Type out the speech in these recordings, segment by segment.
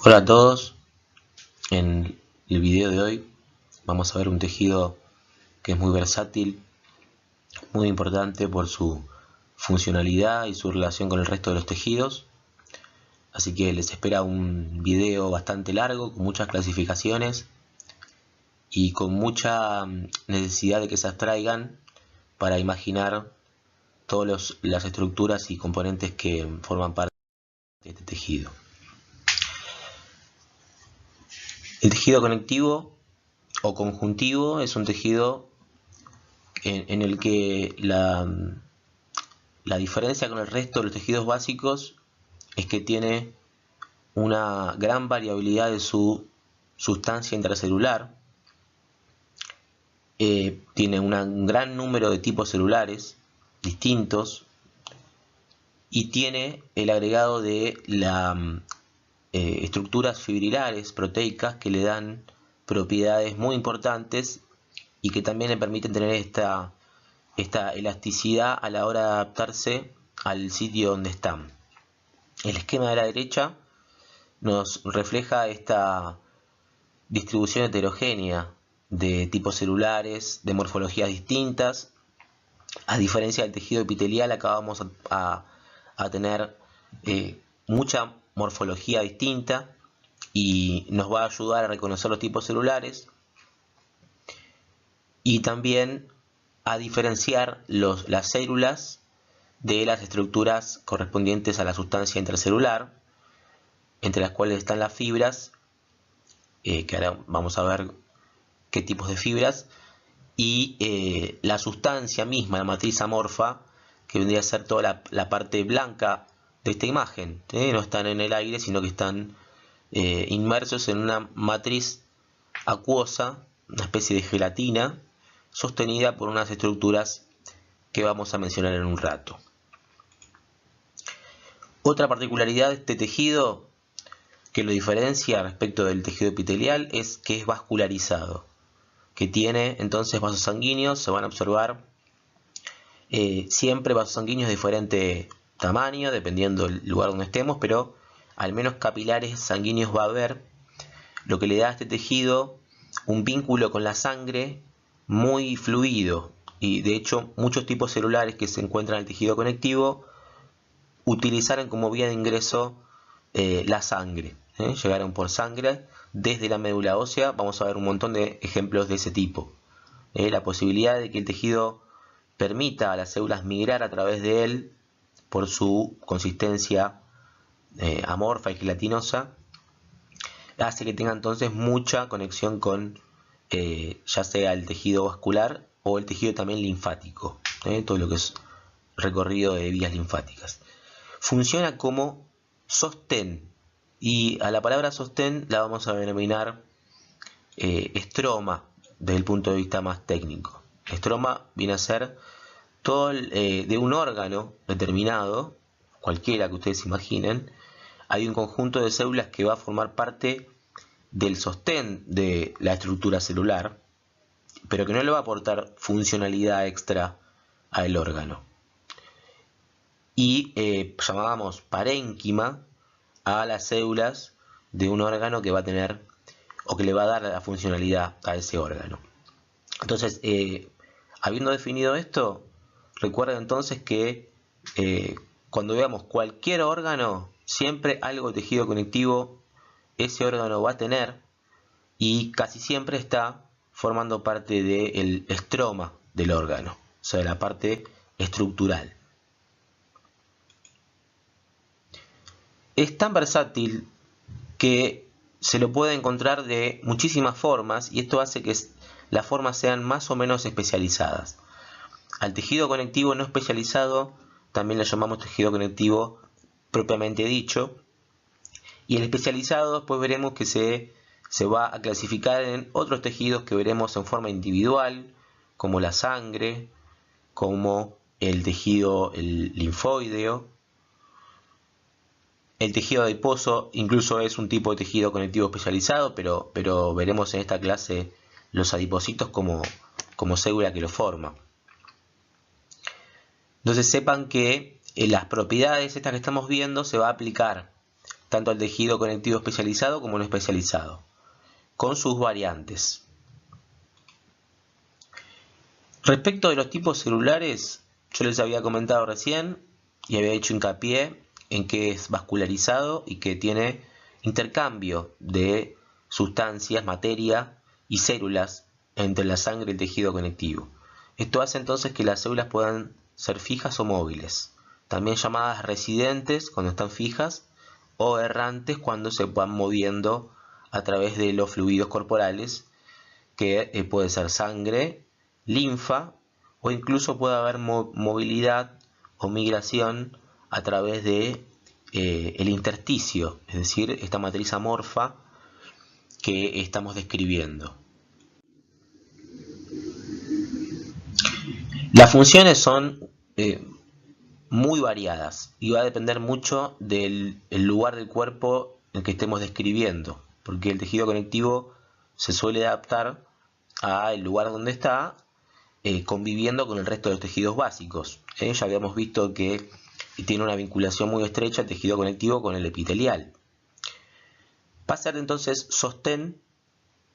Hola a todos, en el video de hoy vamos a ver un tejido que es muy versátil, muy importante por su funcionalidad y su relación con el resto de los tejidos. Así que les espera un video bastante largo, con muchas clasificaciones y con mucha necesidad de que se abstraigan para imaginar todas las estructuras y componentes que forman parte de este tejido. El tejido conectivo o conjuntivo es un tejido en el que la diferencia con el resto de los tejidos básicos es que tiene una gran variabilidad de su sustancia intracelular, tiene un gran número de tipos celulares distintos y tiene el agregado de estructuras fibrilares proteicas que le dan propiedades muy importantes y que también le permiten tener esta elasticidad a la hora de adaptarse al sitio donde están. El esquema de la derecha nos refleja esta distribución heterogénea de tipos celulares, de morfologías distintas. A diferencia del tejido epitelial, acá vamos a tener mucha morfología distinta y nos va a ayudar a reconocer los tipos celulares y también a diferenciar las células de las estructuras correspondientes a la sustancia intracelular, entre las cuales están las fibras, que ahora vamos a ver qué tipos de fibras, y la sustancia misma, la matriz amorfa, que vendría a ser toda la parte blanca de esta imagen. No están en el aire, sino que están inmersos en una matriz acuosa, una especie de gelatina, sostenida por unas estructuras que vamos a mencionar en un rato. Otra particularidad de este tejido que lo diferencia respecto del tejido epitelial es que es vascularizado, que tiene entonces vasos sanguíneos. Se van a observar siempre vasos sanguíneos de diferente tamaño, dependiendo del lugar donde estemos, pero al menos capilares sanguíneos va a haber, lo que le da a este tejido un vínculo con la sangre muy fluido, y de hecho muchos tipos celulares que se encuentran en el tejido conectivo utilizaron como vía de ingreso la sangre, llegaron por sangre desde la médula ósea. Vamos a ver un montón de ejemplos de ese tipo. La posibilidad de que el tejido permita a las células migrar a través de él por su consistencia amorfa y gelatinosa hace que tenga entonces mucha conexión con ya sea el tejido vascular o el tejido también linfático, todo lo que es recorrido de vías linfáticas. Funciona como sostén, y a la palabra sostén la vamos a denominar estroma desde el punto de vista más técnico. Estroma viene a ser todo de un órgano determinado, cualquiera que ustedes imaginen. Hay un conjunto de células que va a formar parte del sostén de la estructura celular, pero que no le va a aportar funcionalidad extra al órgano. Y llamábamos parénquima a las células de un órgano que va a tener o que le va a dar la funcionalidad a ese órgano. Entonces, habiendo definido esto, recuerden entonces que cuando veamos cualquier órgano, siempre algo de tejido conectivo ese órgano va a tener, y casi siempre está formando parte del estroma del órgano, o sea, de la parte estructural. Es tan versátil que se lo puede encontrar de muchísimas formas, y esto hace que las formas sean más o menos especializadas. Al tejido conectivo no especializado también lo llamamos tejido conectivo propiamente dicho, y el especializado después veremos que se va a clasificar en otros tejidos que veremos en forma individual, como la sangre, como el tejido linfoideo. El tejido adiposo incluso es un tipo de tejido conectivo especializado, pero veremos en esta clase los adipocitos como célula que lo forma. Entonces sepan que las propiedades estas que estamos viendo se va a aplicar tanto al tejido conectivo especializado como no especializado, con sus variantes. Respecto de los tipos celulares, yo les había comentado recién y había hecho hincapié en que es vascularizado y que tiene intercambio de sustancias, materia y células entre la sangre y el tejido conectivo. Esto hace entonces que las células puedan ser fijas o móviles, también llamadas residentes cuando están fijas o errantes cuando se van moviendo a través de los fluidos corporales, que puede ser sangre, linfa, o incluso puede haber movilidad o migración a través de el intersticio, es decir, esta matriz amorfa que estamos describiendo. Las funciones son muy variadas y va a depender mucho del lugar del cuerpo en el que estemos describiendo, porque el tejido conectivo se suele adaptar al lugar donde está, conviviendo con el resto de los tejidos básicos. Ya habíamos visto que tiene una vinculación muy estrecha el tejido conectivo con el epitelial. Va a ser entonces sostén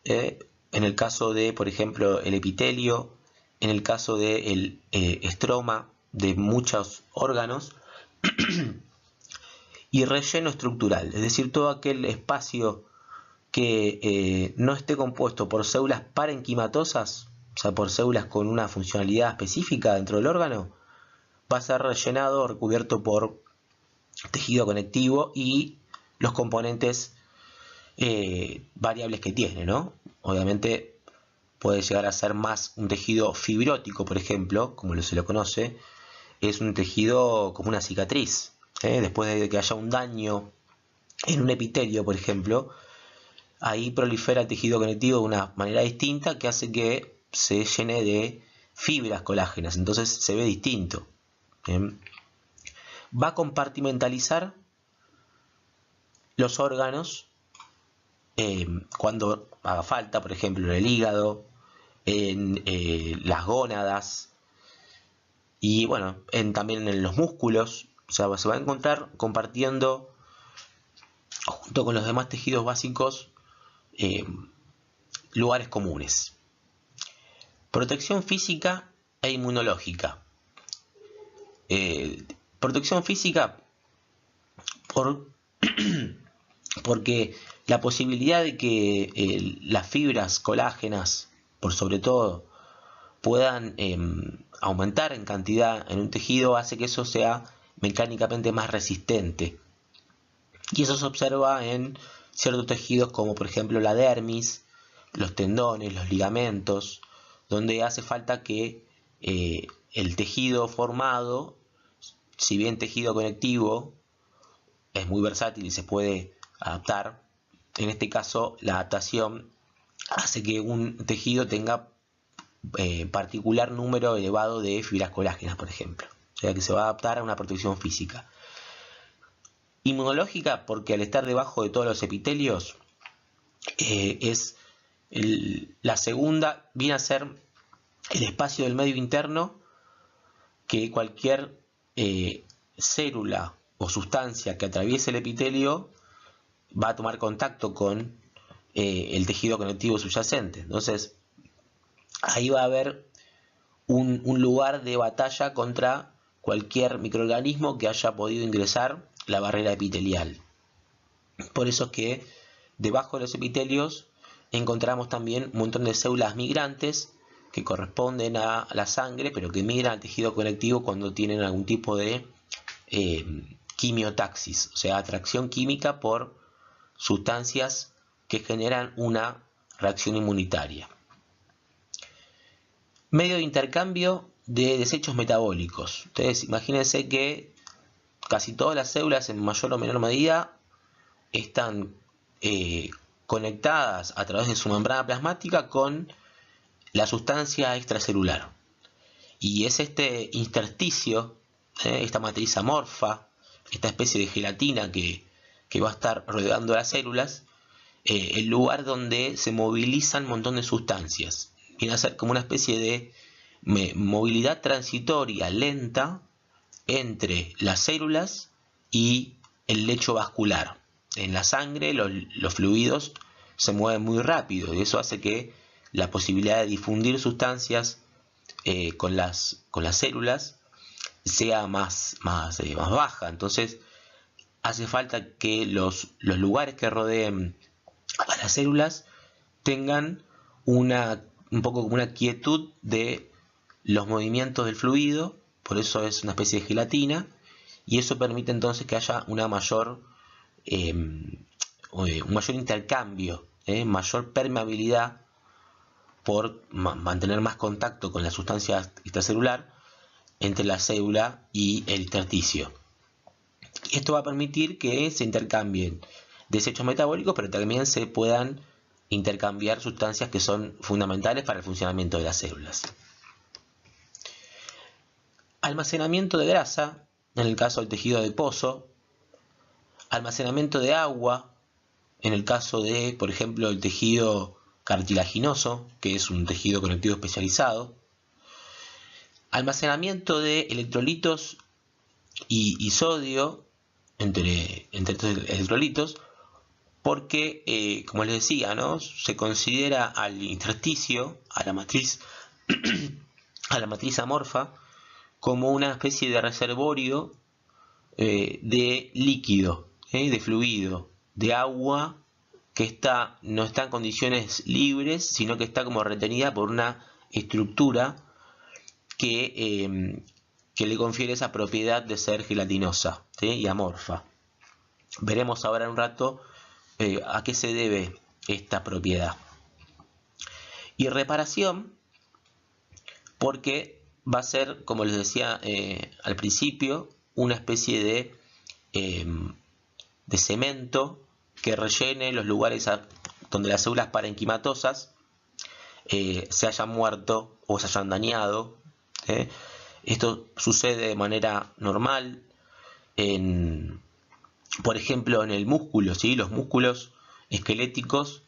en el caso de, por ejemplo, el epitelio, en el caso del estroma de muchos órganos, y relleno estructural, es decir, todo aquel espacio que no esté compuesto por células parenquimatosas, o sea, por células con una funcionalidad específica dentro del órgano, va a ser rellenado o recubierto por tejido conectivo y los componentes variables que tiene, ¿no? Obviamente puede llegar a ser más un tejido fibrótico, por ejemplo, como se lo conoce, es un tejido como una cicatriz. Después de que haya un daño en un epitelio, por ejemplo, ahí prolifera el tejido conectivo de una manera distinta que hace que se llene de fibras colágenas, entonces se ve distinto. Va a compartimentalizar los órganos cuando haga falta, por ejemplo, en el hígado, en las gónadas y bueno, también en los músculos. O sea, se va a encontrar compartiendo junto con los demás tejidos básicos lugares comunes. Protección física e inmunológica. Protección física porque la posibilidad de que las fibras colágenas, por sobre todo, puedan aumentar en cantidad en un tejido hace que eso sea mecánicamente más resistente. Y eso se observa en ciertos tejidos como por ejemplo la dermis, los tendones, los ligamentos, donde hace falta que el tejido formado, si bien tejido conectivo, es muy versátil y se puede adaptar, en este caso la adaptación hace que un tejido tenga particular número elevado de fibras colágenas, por ejemplo. O sea que se va a adaptar a una protección física. Inmunológica porque al estar debajo de todos los epitelios es la segunda, viene a ser el espacio del medio interno que cualquier célula o sustancia que atraviese el epitelio va a tomar contacto con el tejido conectivo subyacente. Entonces ahí va a haber un lugar de batalla contra cualquier microorganismo que haya podido ingresar la barrera epitelial. Por eso es que debajo de los epitelios encontramos también un montón de células migrantes que corresponden a la sangre, pero que migran al tejido conectivo cuando tienen algún tipo de quimiotaxis, o sea, atracción química por sustancias que generan una reacción inmunitaria. Medio de intercambio de desechos metabólicos. Ustedes imagínense que casi todas las células en mayor o menor medida están conectadas a través de su membrana plasmática con la sustancia extracelular. Y es este intersticio, esta matriz amorfa, esta especie de gelatina que va a estar rodeando las células, el lugar donde se movilizan un montón de sustancias. Viene a ser como una especie de movilidad transitoria lenta entre las células y el lecho vascular. en la sangre los fluidos se mueven muy rápido y eso hace que la posibilidad de difundir sustancias con las células sea más baja. Entonces hace falta que los lugares que rodeen a las células tengan un poco como una quietud de los movimientos del fluido, por eso es una especie de gelatina, y eso permite entonces que haya un mayor intercambio, mayor permeabilidad por mantener más contacto con la sustancia extracelular entre la célula y el intersticio. Esto va a permitir que se intercambien desechos metabólicos, pero también se puedan intercambiar sustancias que son fundamentales para el funcionamiento de las células. Almacenamiento de grasa, en el caso del tejido adiposo. Almacenamiento de agua, en el caso de, por ejemplo, el tejido cartilaginoso, que es un tejido conectivo especializado. Almacenamiento de electrolitos y sodio entre estos electrolitos, porque, como les decía, ¿no?, se considera al intersticio, a la matriz amorfa, como una especie de reservorio de líquido, de fluido, de agua que no está en condiciones libres, sino que está como retenida por una estructura que le confiere esa propiedad de ser gelatinosa, ¿sí?, y amorfa. Veremos ahora en un rato a qué se debe esta propiedad. Y reparación, porque va a ser, como les decía al principio, una especie de cemento que rellene los lugares donde las células parenquimatosas se hayan muerto o se hayan dañado. Esto sucede de manera normal por ejemplo, en el músculo, ¿sí? Los músculos esqueléticos,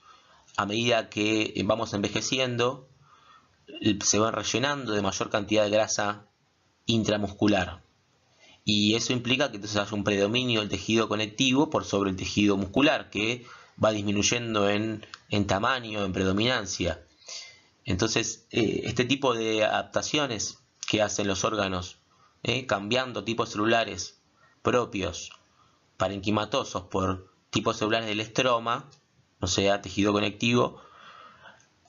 a medida que vamos envejeciendo, se van rellenando de mayor cantidad de grasa intramuscular. Y eso implica que entonces haya un predominio del tejido conectivo por sobre el tejido muscular, que va disminuyendo en tamaño, en predominancia. Entonces, este tipo de adaptaciones que hacen los órganos, cambiando tipos celulares propios parenquimatosos por tipos celulares del estroma, o sea, tejido conectivo,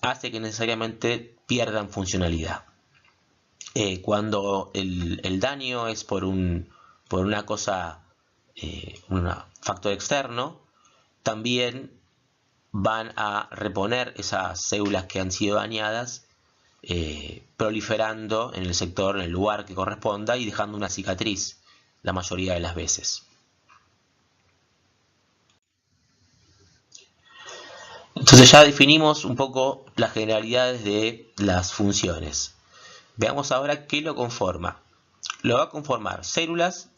hace que necesariamente pierdan funcionalidad. Cuando el daño es por una cosa, un factor externo, también van a reponer esas células que han sido dañadas, proliferando en el sector, en el lugar que corresponda y dejando una cicatriz la mayoría de las veces. Entonces ya definimos un poco las generalidades de las funciones. Veamos ahora qué lo conforma. Lo va a conformar células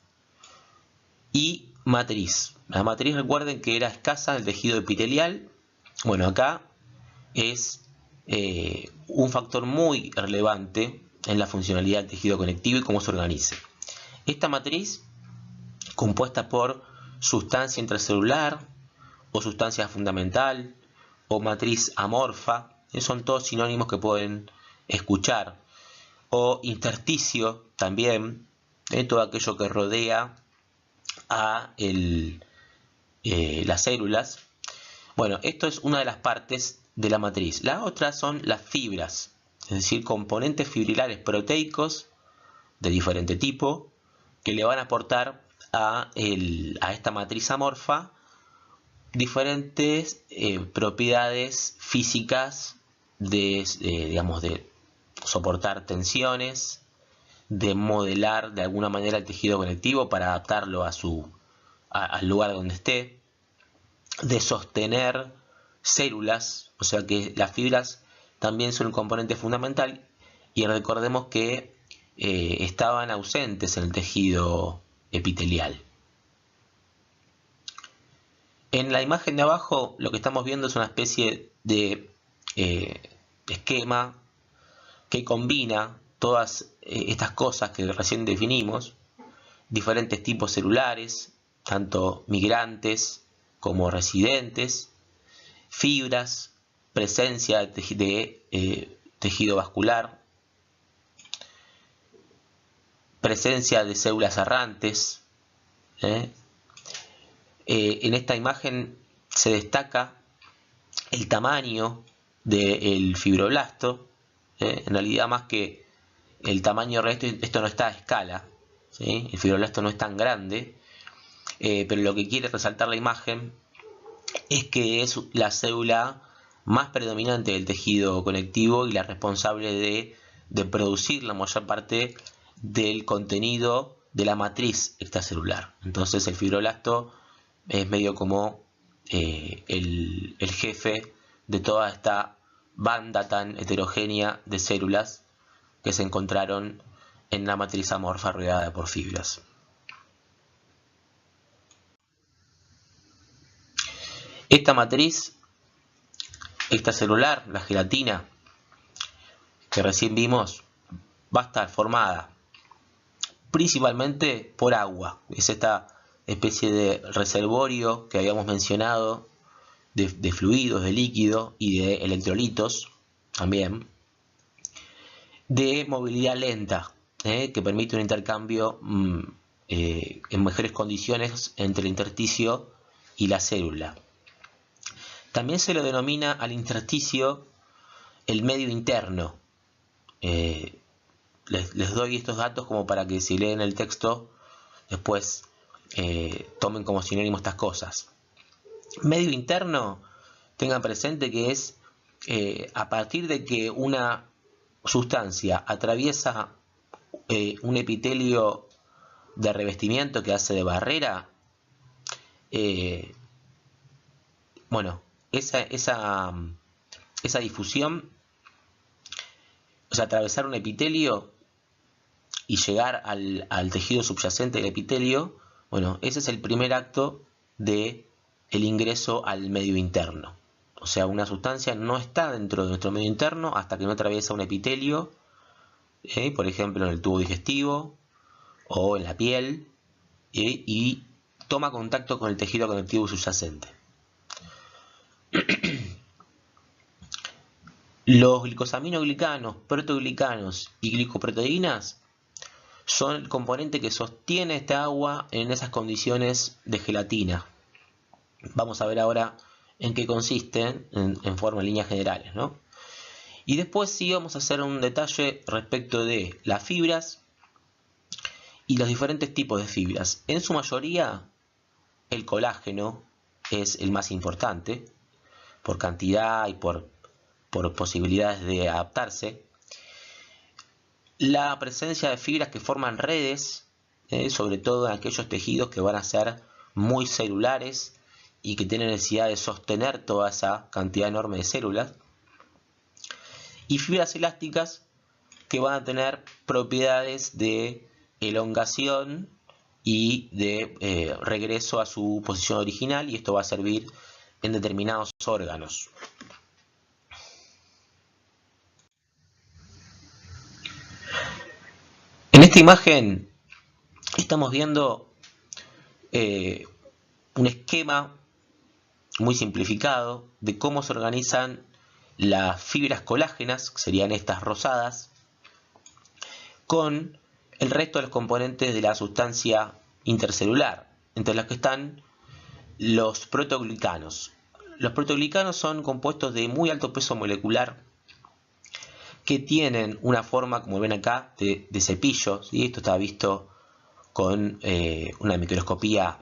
y matriz. La matriz, recuerden que era escasa en el tejido epitelial. Bueno, acá es un factor muy relevante en la funcionalidad del tejido conectivo y cómo se organiza. Esta matriz, compuesta por sustancia intracelular o sustancia fundamental o matriz amorfa, son todos sinónimos que pueden escuchar, o intersticio también, todo aquello que rodea a las células. Bueno, esto es una de las partes de la matriz. La otra son las fibras, es decir, componentes fibrilares proteicos de diferente tipo que le van a aportar a esta matriz amorfa diferentes propiedades físicas de soportar tensiones, de modelar de alguna manera el tejido conectivo para adaptarlo al lugar donde esté, de sostener células, o sea que las fibras también son un componente fundamental, y recordemos que estaban ausentes en el tejido epitelial. En la imagen de abajo lo que estamos viendo es una especie de esquema que combina todas estas cosas que recién definimos, diferentes tipos celulares, tanto migrantes como residentes, fibras, presencia de tejido vascular, presencia de células errantes. En esta imagen se destaca el tamaño del fibroblasto. En realidad, más que el tamaño real, esto no está a escala, ¿sí? El fibroblasto no es tan grande, pero lo que quiere resaltar la imagen es que es la célula más predominante del tejido conectivo y la responsable de producir la mayor parte del contenido de la matriz extracelular. Entonces el fibroblasto es medio como el jefe de toda esta banda tan heterogénea de células que se encontraron en la matriz amorfa rodeada por fibras. Esta matriz extracelular, la gelatina que recién vimos, va a estar formada principalmente por agua. Es esta especie de reservorio que habíamos mencionado de fluidos, de líquido y de electrolitos también, de movilidad lenta, que permite un intercambio en mejores condiciones entre el intersticio y la célula. También se lo denomina al intersticio el medio interno. Les doy estos datos como para que si leen el texto después tomen como sinónimo estas cosas. Medio interno, tengan presente que es a partir de que una sustancia atraviesa un epitelio de revestimiento que hace de barrera, esa difusión, o sea, atravesar un epitelio y llegar al tejido subyacente del epitelio, bueno, ese es el primer acto del ingreso al medio interno. O sea, una sustancia no está dentro de nuestro medio interno hasta que no atraviesa un epitelio, por ejemplo en el tubo digestivo o en la piel, y toma contacto con el tejido conectivo subyacente. Los glicosaminoglicanos, proteoglicanos y glicoproteínas son el componente que sostiene esta agua en esas condiciones de gelatina. Vamos a ver ahora en qué consisten en forma de líneas generales, ¿no? Y después sí vamos a hacer un detalle respecto de las fibras y los diferentes tipos de fibras. En su mayoría, el colágeno es el más importante por cantidad y por posibilidades de adaptarse. La presencia de fibras que forman redes, sobre todo en aquellos tejidos que van a ser muy celulares y que tienen necesidad de sostener toda esa cantidad enorme de células. Y fibras elásticas que van a tener propiedades de elongación y de regreso a su posición original, y esto va a servir en determinados órganos. En esta imagen estamos viendo un esquema muy simplificado de cómo se organizan las fibras colágenas, que serían estas rosadas, con el resto de los componentes de la sustancia intercelular, entre los que están los proteoglicanos. Los proteoglicanos son compuestos de muy alto peso molecular que tienen una forma, como ven acá, de cepillo, ¿sí? Esto está visto con una microscopía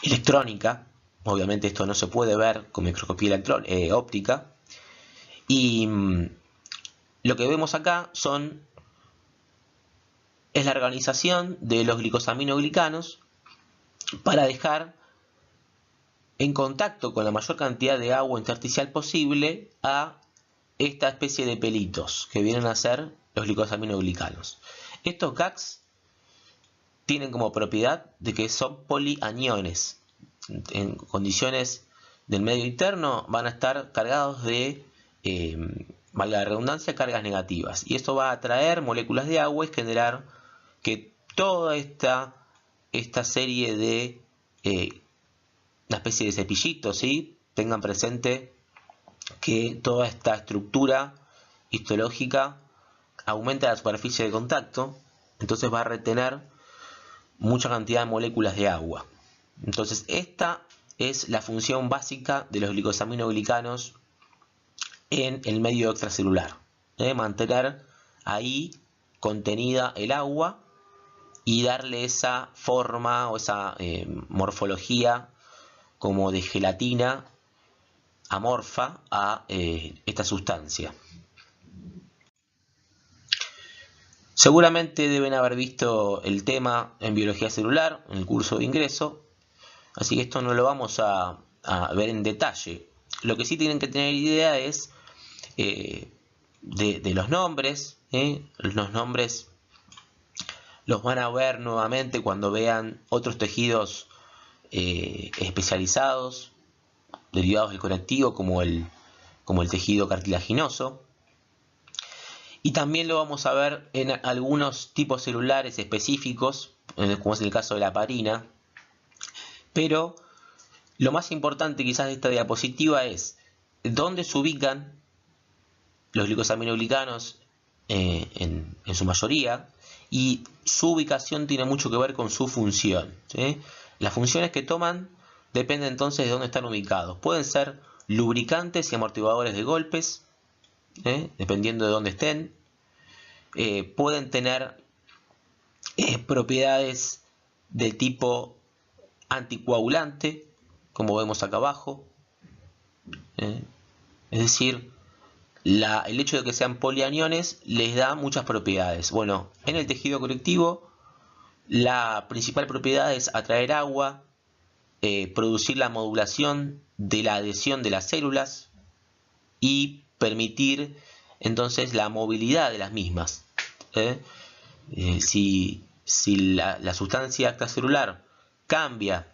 electrónica. Obviamente esto no se puede ver con microscopía óptica. Y lo que vemos acá es la organización de los glicosaminoglicanos para dejar en contacto con la mayor cantidad de agua intersticial posible a esta especie de pelitos que vienen a ser los glicosaminoglicanos. Estos GAGs tienen como propiedad de que son polianiones. En condiciones del medio interno van a estar cargados de, valga la redundancia, cargas negativas. Y esto va a atraer moléculas de agua y generar que toda esta serie de especie de cepillito, ¿sí? Tengan presente que toda esta estructura histológica aumenta la superficie de contacto, entonces va a retener mucha cantidad de moléculas de agua. Entonces esta es la función básica de los glicosaminoglicanos en el medio extracelular, mantener ahí contenida el agua y darle esa forma o esa morfología como de gelatina amorfa a esta sustancia. Seguramente deben haber visto el tema en biología celular en el curso de ingreso, así que esto no lo vamos a ver en detalle. Lo que sí tienen que tener idea es de los nombres. Los nombres los van a ver nuevamente cuando vean otros tejidos especializados derivados del conectivo, como el tejido cartilaginoso. Y también lo vamos a ver en algunos tipos celulares específicos, como es el caso de la parina. Pero lo más importante quizás de esta diapositiva es dónde se ubican los glicosaminoglicanos en su mayoría, y su ubicación tiene mucho que ver con su función, ¿sí? Las funciones que toman dependen entonces de dónde están ubicados. Pueden ser lubricantes y amortiguadores de golpes, dependiendo de dónde estén. Pueden tener propiedades de tipo anticoagulante, como vemos acá abajo. Es decir, el hecho de que sean polianiones les da muchas propiedades. Bueno, en el tejido conectivo la principal propiedad es atraer agua, producir la modulación de la adhesión de las células y permitir entonces la movilidad de las mismas. Si la sustancia extracelular cambia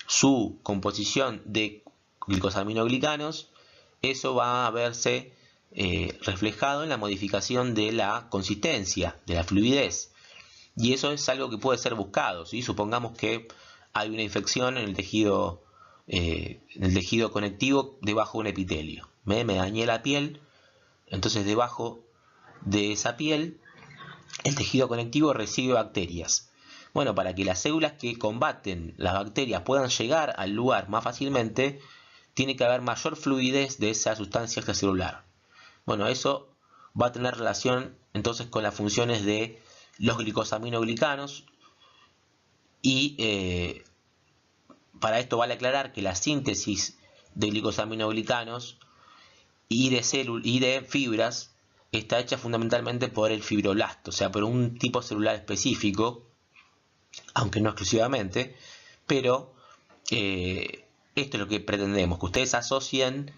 su composición de glicosaminoglicanos, eso va a verse reflejado en la modificación de la consistencia, de la fluidez. Y eso es algo que puede ser buscado, ¿sí? Supongamos que hay una infección en el tejido conectivo debajo de un epitelio. Me dañé la piel, entonces debajo de esa piel el tejido conectivo recibe bacterias. Bueno, para que las células que combaten las bacterias puedan llegar al lugar más fácilmente, tiene que haber mayor fluidez de esa sustancia extracelular. Bueno, eso va a tener relación entonces con las funciones de los glicosaminoglicanos, y para esto vale aclarar que la síntesis de glicosaminoglicanos y de fibras está hecha fundamentalmente por el fibroblasto, o sea, por un tipo celular específico, aunque no exclusivamente, pero esto es lo que pretendemos, que ustedes asocien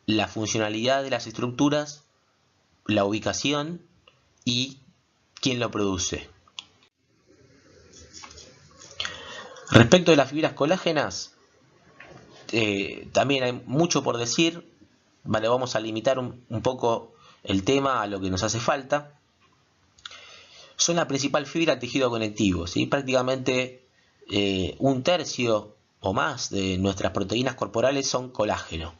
la funcionalidad de las estructuras, la ubicación y quién lo produce. Respecto de las fibras colágenas, también hay mucho por decir. Vale, vamos a limitar un poco el tema a lo que nos hace falta. Son la principal fibra del tejido conectivo, ¿sí? Prácticamente un tercio o más de nuestras proteínas corporales son colágeno.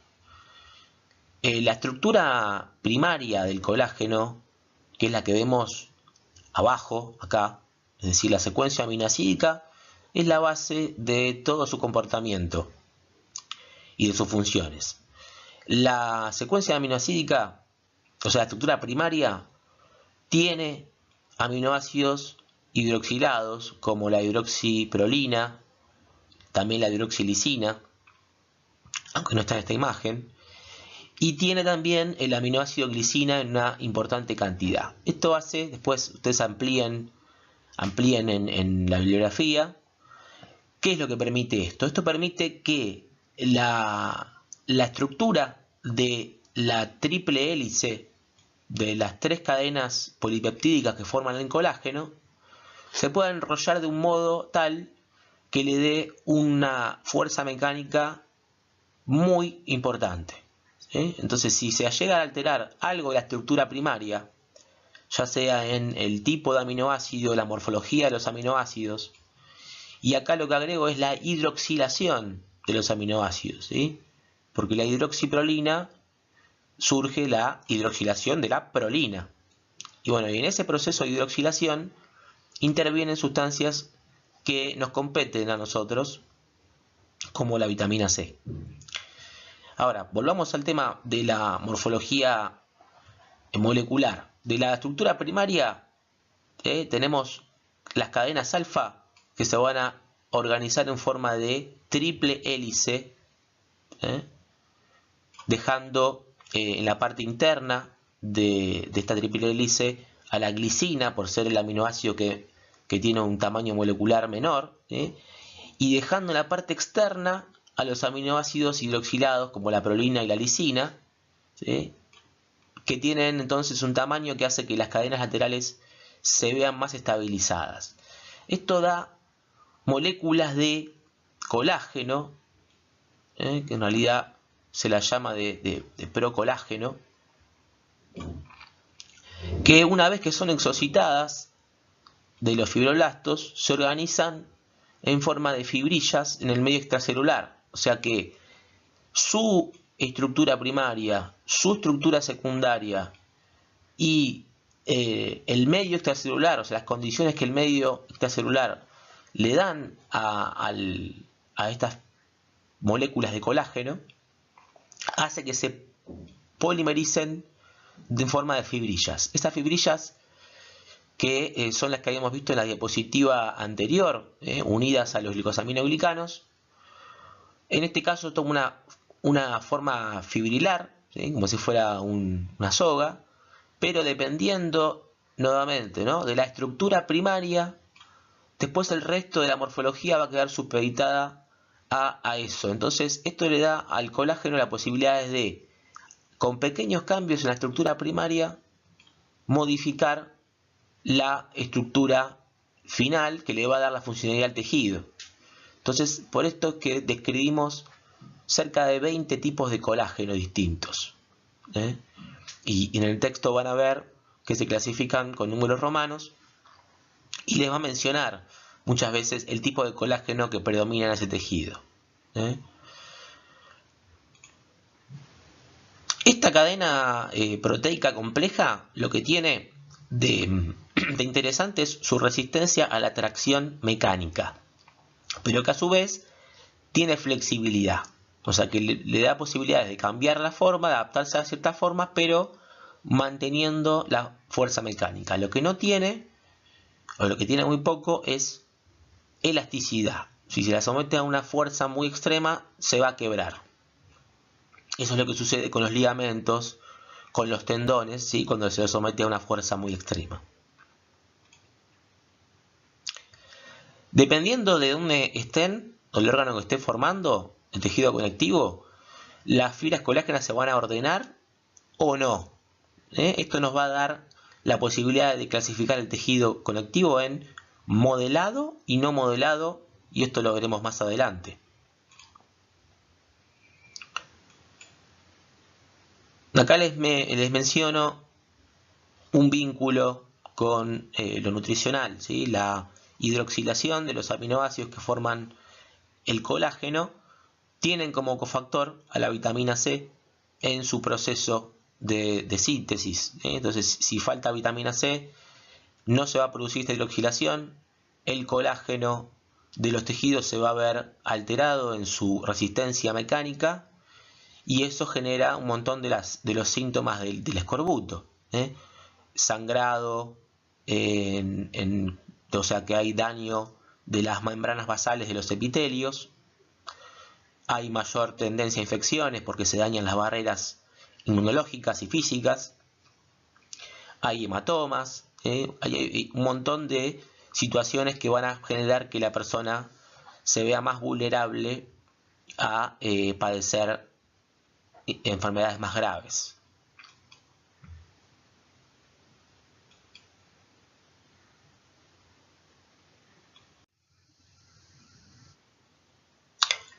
La estructura primaria del colágeno, que es la que vemos abajo, acá, es decir, la secuencia aminoácidica, es la base de todo su comportamiento y de sus funciones. La secuencia aminoácidica, o sea, la estructura primaria, tiene aminoácidos hidroxilados como la hidroxiprolina, también la hidroxilisina, aunque no está en esta imagen, y tiene también el aminoácido glicina en una importante cantidad. Esto hace, después ustedes amplíen en la bibliografía. ¿Qué es lo que permite esto? Esto permite que la estructura de la triple hélice de las 3 cadenas polipeptídicas que forman el colágeno se pueda enrollar de un modo tal que le dé una fuerza mecánica muy importante, ¿sí? Entonces, si se llega a alterar algo de la estructura primaria, ya sea en el tipo de aminoácido, la morfología de los aminoácidos, y acá lo que agrego es la hidroxilación, de los aminoácidos, ¿sí? Porque la hidroxiprolina surge la hidroxilación de la prolina. Y bueno, y en ese proceso de hidroxilación intervienen sustancias que nos competen a nosotros, como la vitamina C. Ahora, volvamos al tema de la morfología molecular. De la estructura primaria tenemos las cadenas alfa que se van a organizar en forma de triple hélice, dejando en la parte interna de esta triple hélice a la glicina, por ser el aminoácido que tiene un tamaño molecular menor, y dejando en la parte externa a los aminoácidos hidroxilados como la prolina y la lisina, ¿sí? Que tienen entonces un tamaño que hace que las cadenas laterales se vean más estabilizadas. Esto da moléculas de colágeno, que en realidad se la llama de procolágeno, que una vez que son exocitadas de los fibroblastos, se organizan en forma de fibrillas en el medio extracelular. O sea que su estructura primaria, su estructura secundaria y el medio extracelular, o sea, las condiciones que el medio extracelular le dan a estas moléculas de colágeno, hace que se polimericen de forma de fibrillas. Estas fibrillas, que son las que habíamos visto en la diapositiva anterior, unidas a los glicosaminoglicanos, en este caso toma una forma fibrilar, ¿sí? Como si fuera una soga, pero dependiendo nuevamente, ¿no?, de la estructura primaria, después el resto de la morfología va a quedar supeditada a eso. Entonces esto le da al colágeno la posibilidad de, con pequeños cambios en la estructura primaria, modificar la estructura final que le va a dar la funcionalidad al tejido. Entonces, por esto es que describimos cerca de 20 tipos de colágeno distintos. Y en el texto van a ver que se clasifican con números romanos y les va a mencionar muchas veces el tipo de colágeno que predomina en ese tejido. Esta cadena proteica compleja lo que tiene de interesante es su resistencia a la tracción mecánica, pero que a su vez tiene flexibilidad. O sea que le da posibilidades de cambiar la forma, de adaptarse a ciertas formas, pero manteniendo la fuerza mecánica. Lo que no tiene, o lo que tiene muy poco, es elasticidad. Si se la somete a una fuerza muy extrema, se va a quebrar. Eso es lo que sucede con los ligamentos, con los tendones, ¿sí?, cuando se los somete a una fuerza muy extrema. Dependiendo de dónde estén, o el órgano que esté formando, el tejido conectivo, las fibras colágenas se van a ordenar o no. Esto nos va a dar la posibilidad de clasificar el tejido conectivo en modelado y no modelado, y esto lo veremos más adelante. Acá les menciono un vínculo con lo nutricional, ¿sí? La hidroxilación de los aminoácidos que forman el colágeno tienen como cofactor a la vitamina C en su proceso de síntesis. Entonces, si falta vitamina C, no se va a producir esta hidroxilación, el colágeno de los tejidos se va a ver alterado en su resistencia mecánica, y eso genera un montón de los síntomas del escorbuto. Sangrado, o sea que hay daño de las membranas basales de los epitelios, hay mayor tendencia a infecciones porque se dañan las barreras inmunológicas y físicas, hay hematomas, hay un montón de situaciones que van a generar que la persona se vea más vulnerable a padecer enfermedades más graves.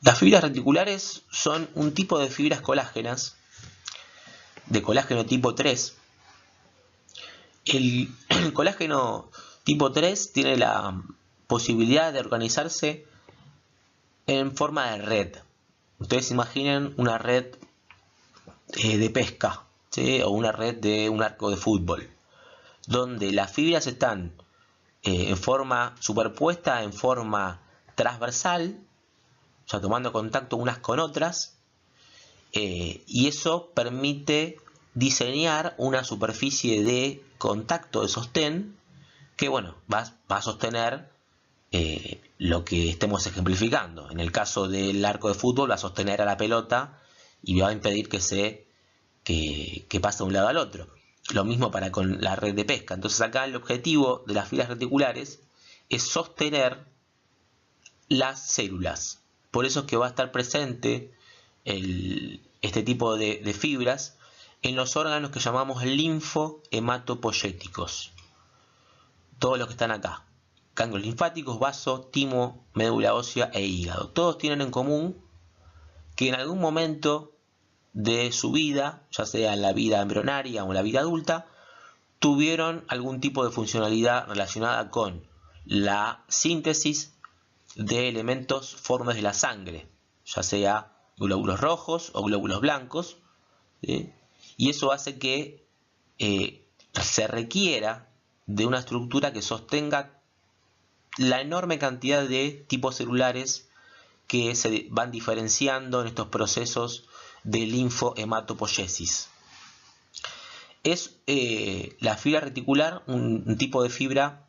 Las fibras reticulares son un tipo de fibras colágenas, de colágeno tipo 3. El colágeno tipo 3 tiene la posibilidad de organizarse en forma de red. ustedes imaginen una red de pesca, ¿sí? O una red de un arco de fútbol, donde las fibras están en forma superpuesta, en forma transversal, o sea, tomando contacto unas con otras, y eso permite diseñar una superficie de contacto, de sostén, que bueno, va a sostener lo que estemos ejemplificando. En el caso del arco de fútbol va a sostener a la pelota y va a impedir que pase de un lado al otro. Lo mismo para con la red de pesca. Entonces acá el objetivo de las fibras reticulares es sostener las células. Por eso es que va a estar presente este tipo de fibras en los órganos que llamamos linfohematopoyéticos. Todos los que están acá. Ganglios linfáticos, vaso, timo, médula ósea e hígado. Todos tienen en común que en algún momento de su vida, ya sea en la vida embrionaria o en la vida adulta, tuvieron algún tipo de funcionalidad relacionada con la síntesis de elementos formes de la sangre, ya sea glóbulos rojos o glóbulos blancos, ¿sí? Y eso hace que se requiera de una estructura que sostenga la enorme cantidad de tipos celulares que se van diferenciando en estos procesos de linfohematopoiesis. Es la fibra reticular un tipo de fibra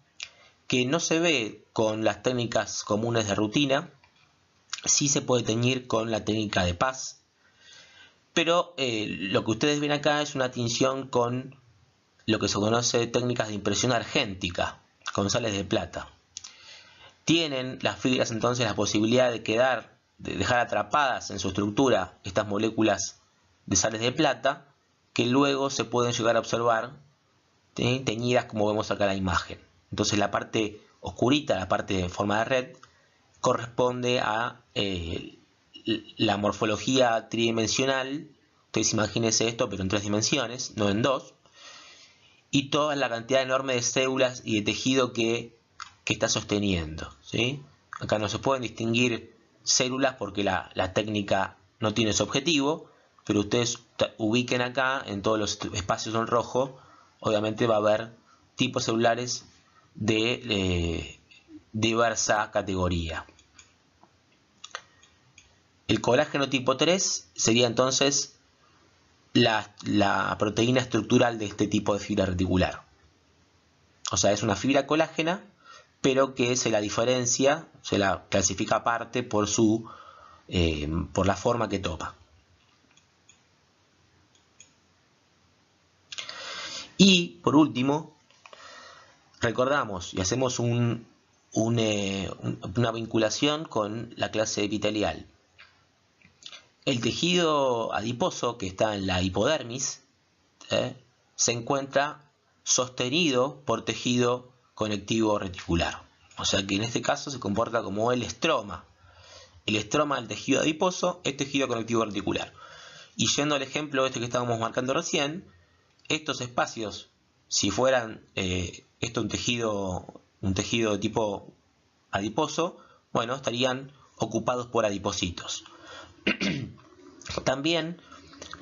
que no se ve con las técnicas comunes de rutina, sí se puede teñir con la técnica de Paz, pero lo que ustedes ven acá es una tinción con lo que se conoce técnicas de impresión argéntica, con sales de plata. Tienen las fibras entonces la posibilidad de dejar atrapadas en su estructura estas moléculas de sales de plata que luego se pueden llegar a observar teñidas como vemos acá en la imagen. Entonces la parte oscurita, la parte en forma de red, corresponde a la morfología tridimensional. Ustedes imagínense esto, pero en 3 dimensiones, no en 2. Y toda la cantidad enorme de células y de tejido que está sosteniendo, ¿sí? Acá no se pueden distinguir células porque la técnica no tiene ese objetivo, pero ustedes ubiquen acá en todos los espacios en rojo, obviamente va a haber tipos celulares de diversa categoría. El colágeno tipo 3 sería entonces la proteína estructural de este tipo de fibra reticular. O sea, es una fibra colágena, pero que se la diferencia, se la clasifica aparte por la forma que toma. Y por último, recordamos y hacemos una vinculación con la clase epitelial. El tejido adiposo que está en la hipodermis se encuentra sostenido por tejido conectivo reticular. O sea que en este caso se comporta como el estroma. El estroma del tejido adiposo es tejido conectivo reticular. Y yendo al ejemplo este que estábamos marcando recién, estos espacios, si fueran un tejido de tipo adiposo, bueno, estarían ocupados por adipocitos. También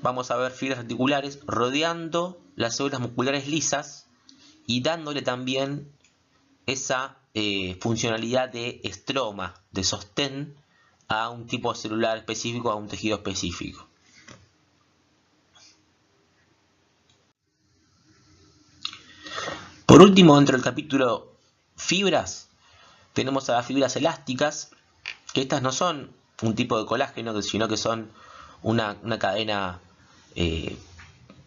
vamos a ver fibras reticulares rodeando las células musculares lisas y dándole también esa funcionalidad de estroma, de sostén a un tipo celular específico, a un tejido específico. Por último, dentro del capítulo fibras, tenemos a las fibras elásticas, que estas no son un tipo de colágeno, sino que son una cadena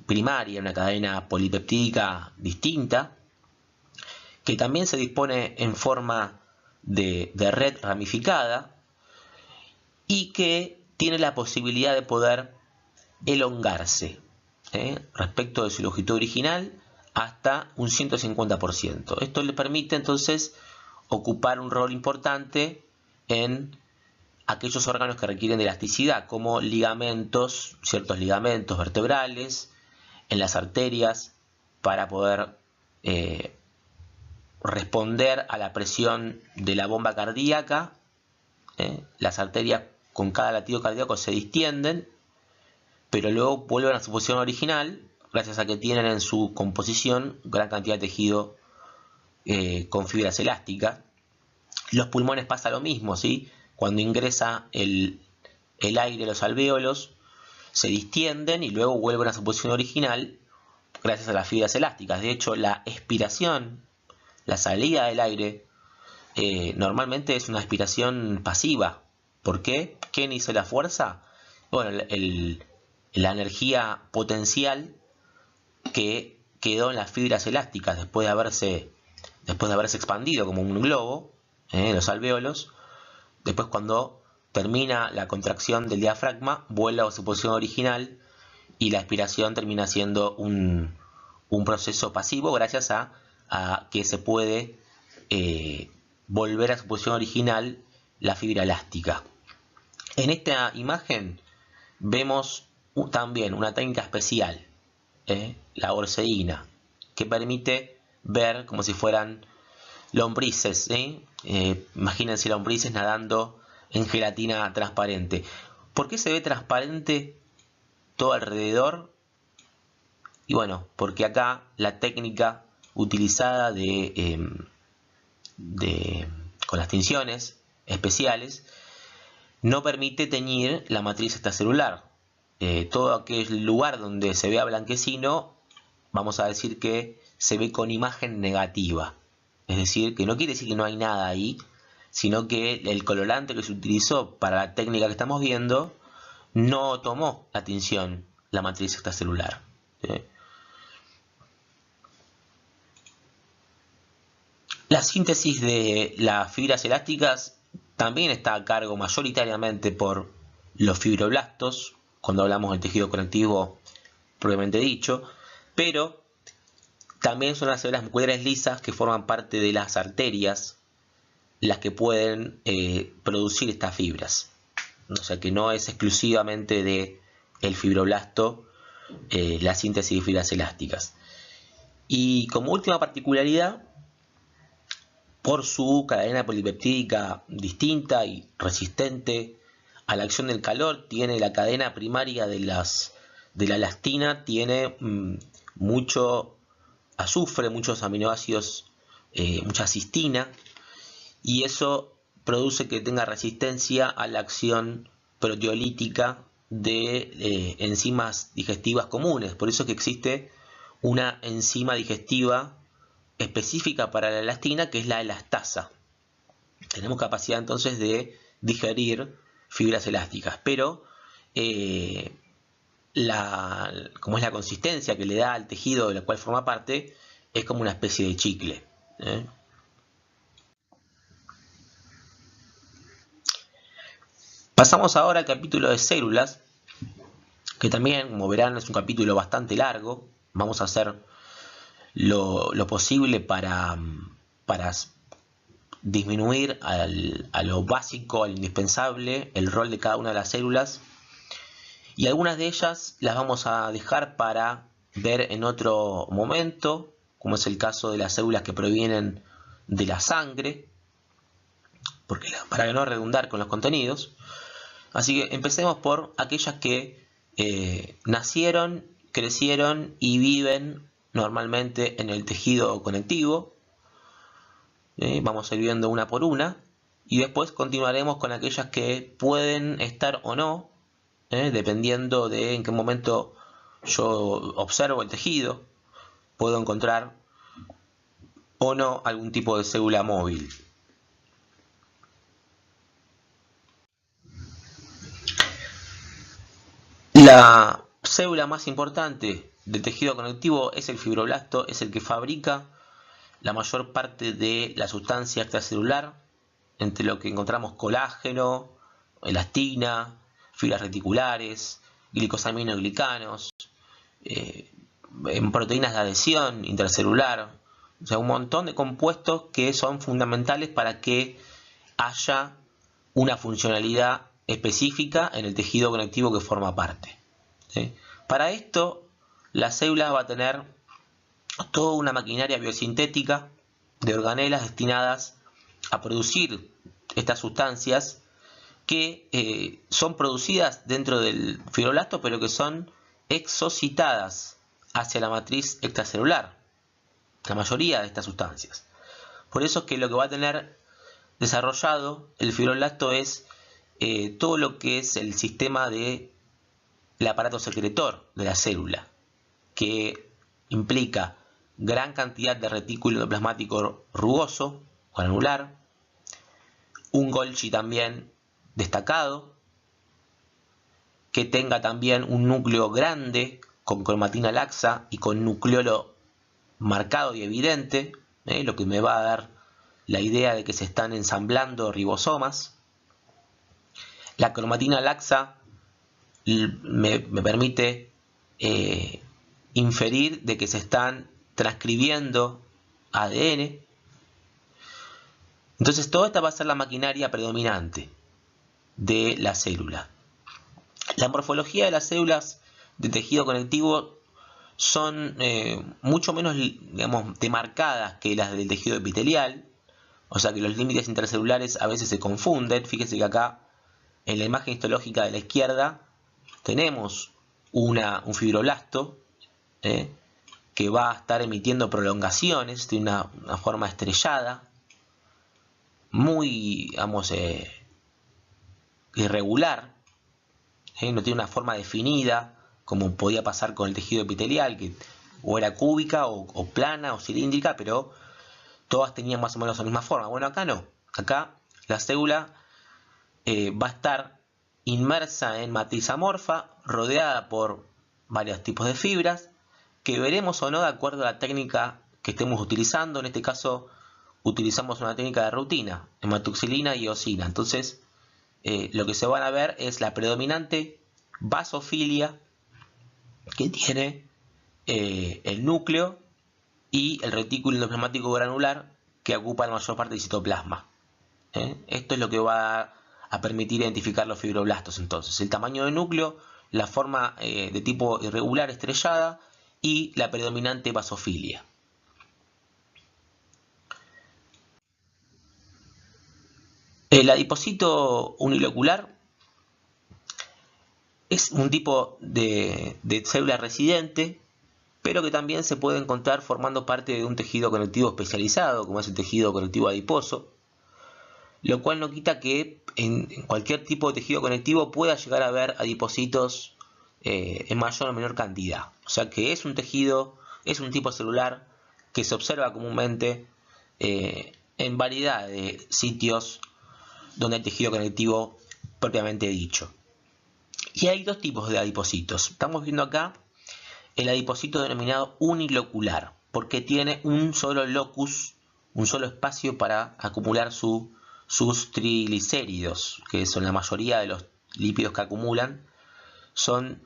primaria, una cadena polipeptídica distinta, que también se dispone en forma de red ramificada y que tiene la posibilidad de poder elongarse respecto de su longitud original hasta un 150%. Esto le permite entonces ocupar un rol importante en aquellos órganos que requieren de elasticidad, como ligamentos, ciertos ligamentos vertebrales, en las arterias, para poder responder a la presión de la bomba cardíaca. Las arterias con cada latido cardíaco se distienden, pero luego vuelven a su posición original, gracias a que tienen en su composición gran cantidad de tejido con fibras elásticas. Los pulmones pasa lo mismo, ¿sí? Cuando ingresa el aire a los alvéolos, se distienden y luego vuelven a su posición original gracias a las fibras elásticas. De hecho, la expiración, la salida del aire, normalmente es una expiración pasiva. ¿Por qué? ¿Quién hizo la fuerza? Bueno, la energía potencial que quedó en las fibras elásticas después de haberse expandido como un globo en los alvéolos. Después, cuando termina la contracción del diafragma, vuelve a su posición original y la expiración termina siendo un proceso pasivo gracias a que se puede volver a su posición original la fibra elástica. En esta imagen vemos también una técnica especial, la borseína, que permite ver como si fueran lombrices. Imagínense lombrices nadando en gelatina transparente. ¿Por qué se ve transparente todo alrededor? Y bueno, porque acá la técnica utilizada con las tinciones especiales no permite teñir la matriz extracelular. Todo aquel lugar donde se vea blanquecino, vamos a decir que se ve con imagen negativa. Es decir, que no quiere decir que no hay nada ahí, sino que el colorante que se utilizó para la técnica que estamos viendo no tomó la tinción, la matriz extracelular. La síntesis de las fibras elásticas también está a cargo mayoritariamente por los fibroblastos, cuando hablamos del tejido conectivo propiamente dicho, pero también son las células musculares lisas que forman parte de las arterias las que pueden producir estas fibras. O sea que no es exclusivamente del fibroblasto la síntesis de fibras elásticas. Y como última particularidad, por su cadena polipeptídica distinta y resistente a la acción del calor, tiene la cadena primaria de la elastina, tiene mucho azufre, muchos aminoácidos, mucha cistina, y eso produce que tenga resistencia a la acción proteolítica de enzimas digestivas comunes. Por eso que existe una enzima digestiva específica para la elastina, que es la elastasa. Tenemos capacidad entonces de digerir fibras elásticas, pero como es la consistencia que le da al tejido de la cual forma parte, es como una especie de chicle. Pasamos ahora al capítulo de células, que también, como verán, es un capítulo bastante largo. Vamos a hacer lo posible para disminuir a lo básico, al indispensable, el rol de cada una de las células. Y algunas de ellas las vamos a dejar para ver en otro momento, como es el caso de las células que provienen de la sangre, para no redundar con los contenidos. Así que empecemos por aquellas que nacieron, crecieron y viven normalmente en el tejido conectivo. Vamos a ir viendo una por una y después continuaremos con aquellas que pueden estar o no, dependiendo de en qué momento yo observo el tejido, puedo encontrar o no algún tipo de célula móvil. La célula más importante del tejido conectivo es el fibroblasto, es el que fabrica la mayor parte de la sustancia extracelular, entre lo que encontramos colágeno, elastina, fibras reticulares, glicosaminoglicanos, en proteínas de adhesión intercelular, o sea, un montón de compuestos que son fundamentales para que haya una funcionalidad específica en el tejido conectivo que forma parte. ¿Sí? Para esto, la célula va a tener toda una maquinaria biosintética de organelas destinadas a producir estas sustancias que son producidas dentro del fibroblasto, pero que son exocitadas hacia la matriz extracelular, la mayoría de estas sustancias. Por eso es que lo que va a tener desarrollado el fibroblasto es todo lo que es el sistema del aparato secretor de la célula, que implica gran cantidad de retículo endoplasmático rugoso, granular, un Golgi también destacado, que tenga también un núcleo grande con cromatina laxa y con nucleolo marcado y evidente, lo que me va a dar la idea de que se están ensamblando ribosomas. La cromatina laxa me permite inferir de que se están transcribiendo ADN. Entonces toda esta va a ser la maquinaria predominante de la célula. La morfología de las células de tejido conectivo son mucho menos, digamos, demarcadas que las del tejido epitelial, o sea que los límites intercelulares a veces se confunden. Fíjese que acá en la imagen histológica de la izquierda tenemos un fibroblasto que va a estar emitiendo prolongaciones, tiene una forma estrellada, muy, digamos, irregular, no tiene una forma definida como podía pasar con el tejido epitelial, que o era cúbica o plana o cilíndrica, pero todas tenían más o menos la misma forma. Bueno, acá no, acá la célula va a estar inmersa en matriz amorfa, rodeada por varios tipos de fibras, que veremos o no de acuerdo a la técnica que estemos utilizando. En este caso utilizamos una técnica de rutina, hematoxilina y eosina. Entonces lo que se van a ver es la predominante basofilia que tiene el núcleo y el retículo endoplasmático granular, que ocupa la mayor parte del citoplasma. Esto es lo que va a permitir identificar los fibroblastos. Entonces, el tamaño del núcleo, la forma de tipo irregular estrellada y la predominante basofilia. El adipocito unilocular es un tipo de célula residente, pero que también se puede encontrar formando parte de un tejido conectivo especializado, como es el tejido conectivo adiposo, lo cual no quita que en cualquier tipo de tejido conectivo pueda llegar a haber adipocitos en mayor o menor cantidad. O sea que es un tejido, es un tipo celular que se observa comúnmente en variedad de sitios donde hay tejido conectivo propiamente dicho. Y hay dos tipos de adipocitos. Estamos viendo acá el adipocito denominado unilocular, porque tiene un solo locus, un solo espacio para acumular sus triglicéridos, que son la mayoría de los lípidos que acumulan, son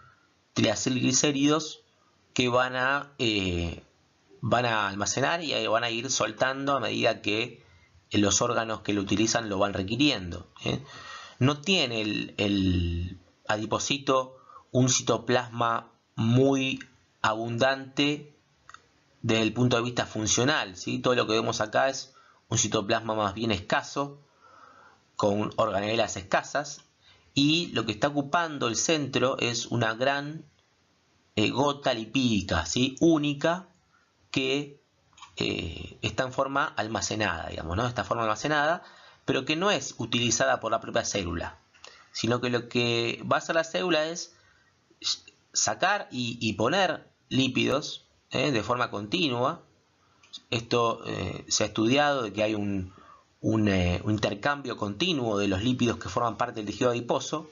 triacilglicéridos que van a almacenar y van a ir soltando a medida que los órganos que lo utilizan lo van requiriendo. No tiene el adipocito un citoplasma muy abundante desde el punto de vista funcional, ¿sí? Todo lo que vemos acá es un citoplasma más bien escaso, con organelas escasas, y lo que está ocupando el centro es una gran gota lipídica, ¿sí? Única, que está en forma almacenada, digamos, ¿no? Esta forma almacenada, pero que no es utilizada por la propia célula, sino que lo que va a hacer la célula es sacar y poner lípidos de forma continua. Esto se ha estudiado de que hay un intercambio continuo de los lípidos que forman parte del tejido adiposo,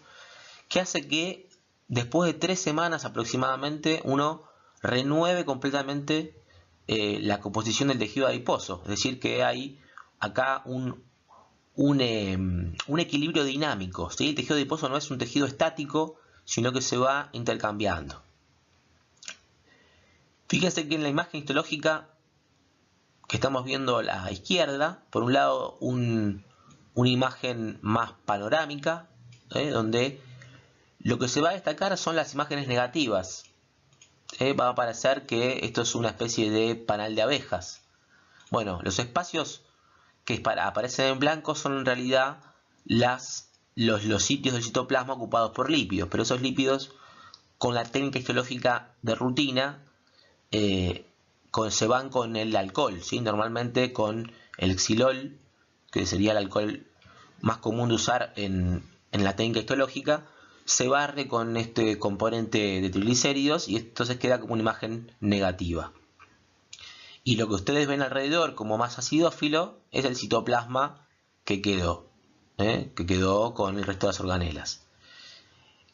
que hace que después de 3 semanas aproximadamente uno renueve completamente la composición del tejido adiposo. Es decir, que hay acá un equilibrio dinámico, ¿sí? El tejido adiposo no es un tejido estático, sino que se va intercambiando. Fíjense que en la imagen histológica que estamos viendo a la izquierda, por un lado una imagen más panorámica, donde lo que se va a destacar son las imágenes negativas. Va a parecer que esto es una especie de panal de abejas. Bueno, los espacios que aparecen en blanco son en realidad las los sitios del citoplasma ocupados por lípidos, pero esos lípidos, con la técnica histológica de rutina, se van con el alcohol, ¿sí? Normalmente con el xilol, que sería el alcohol más común de usar en la técnica histológica, se barre con este componente de triglicéridos y entonces queda como una imagen negativa. Y lo que ustedes ven alrededor como más acidófilo es el citoplasma que quedó con el resto de las organelas.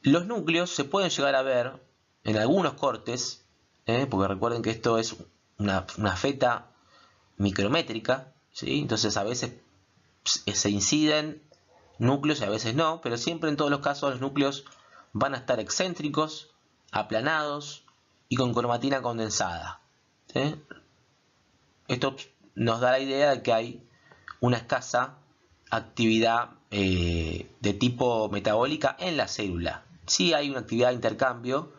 Los núcleos se pueden llegar a ver en algunos cortes, porque recuerden que esto es una feta micrométrica, ¿sí? Entonces a veces se inciden núcleos y a veces no, pero siempre en todos los casos los núcleos van a estar excéntricos, aplanados y con cromatina condensada, ¿sí? Esto nos da la idea de que hay una escasa actividad de tipo metabólica en la célula. Sí hay una actividad de intercambio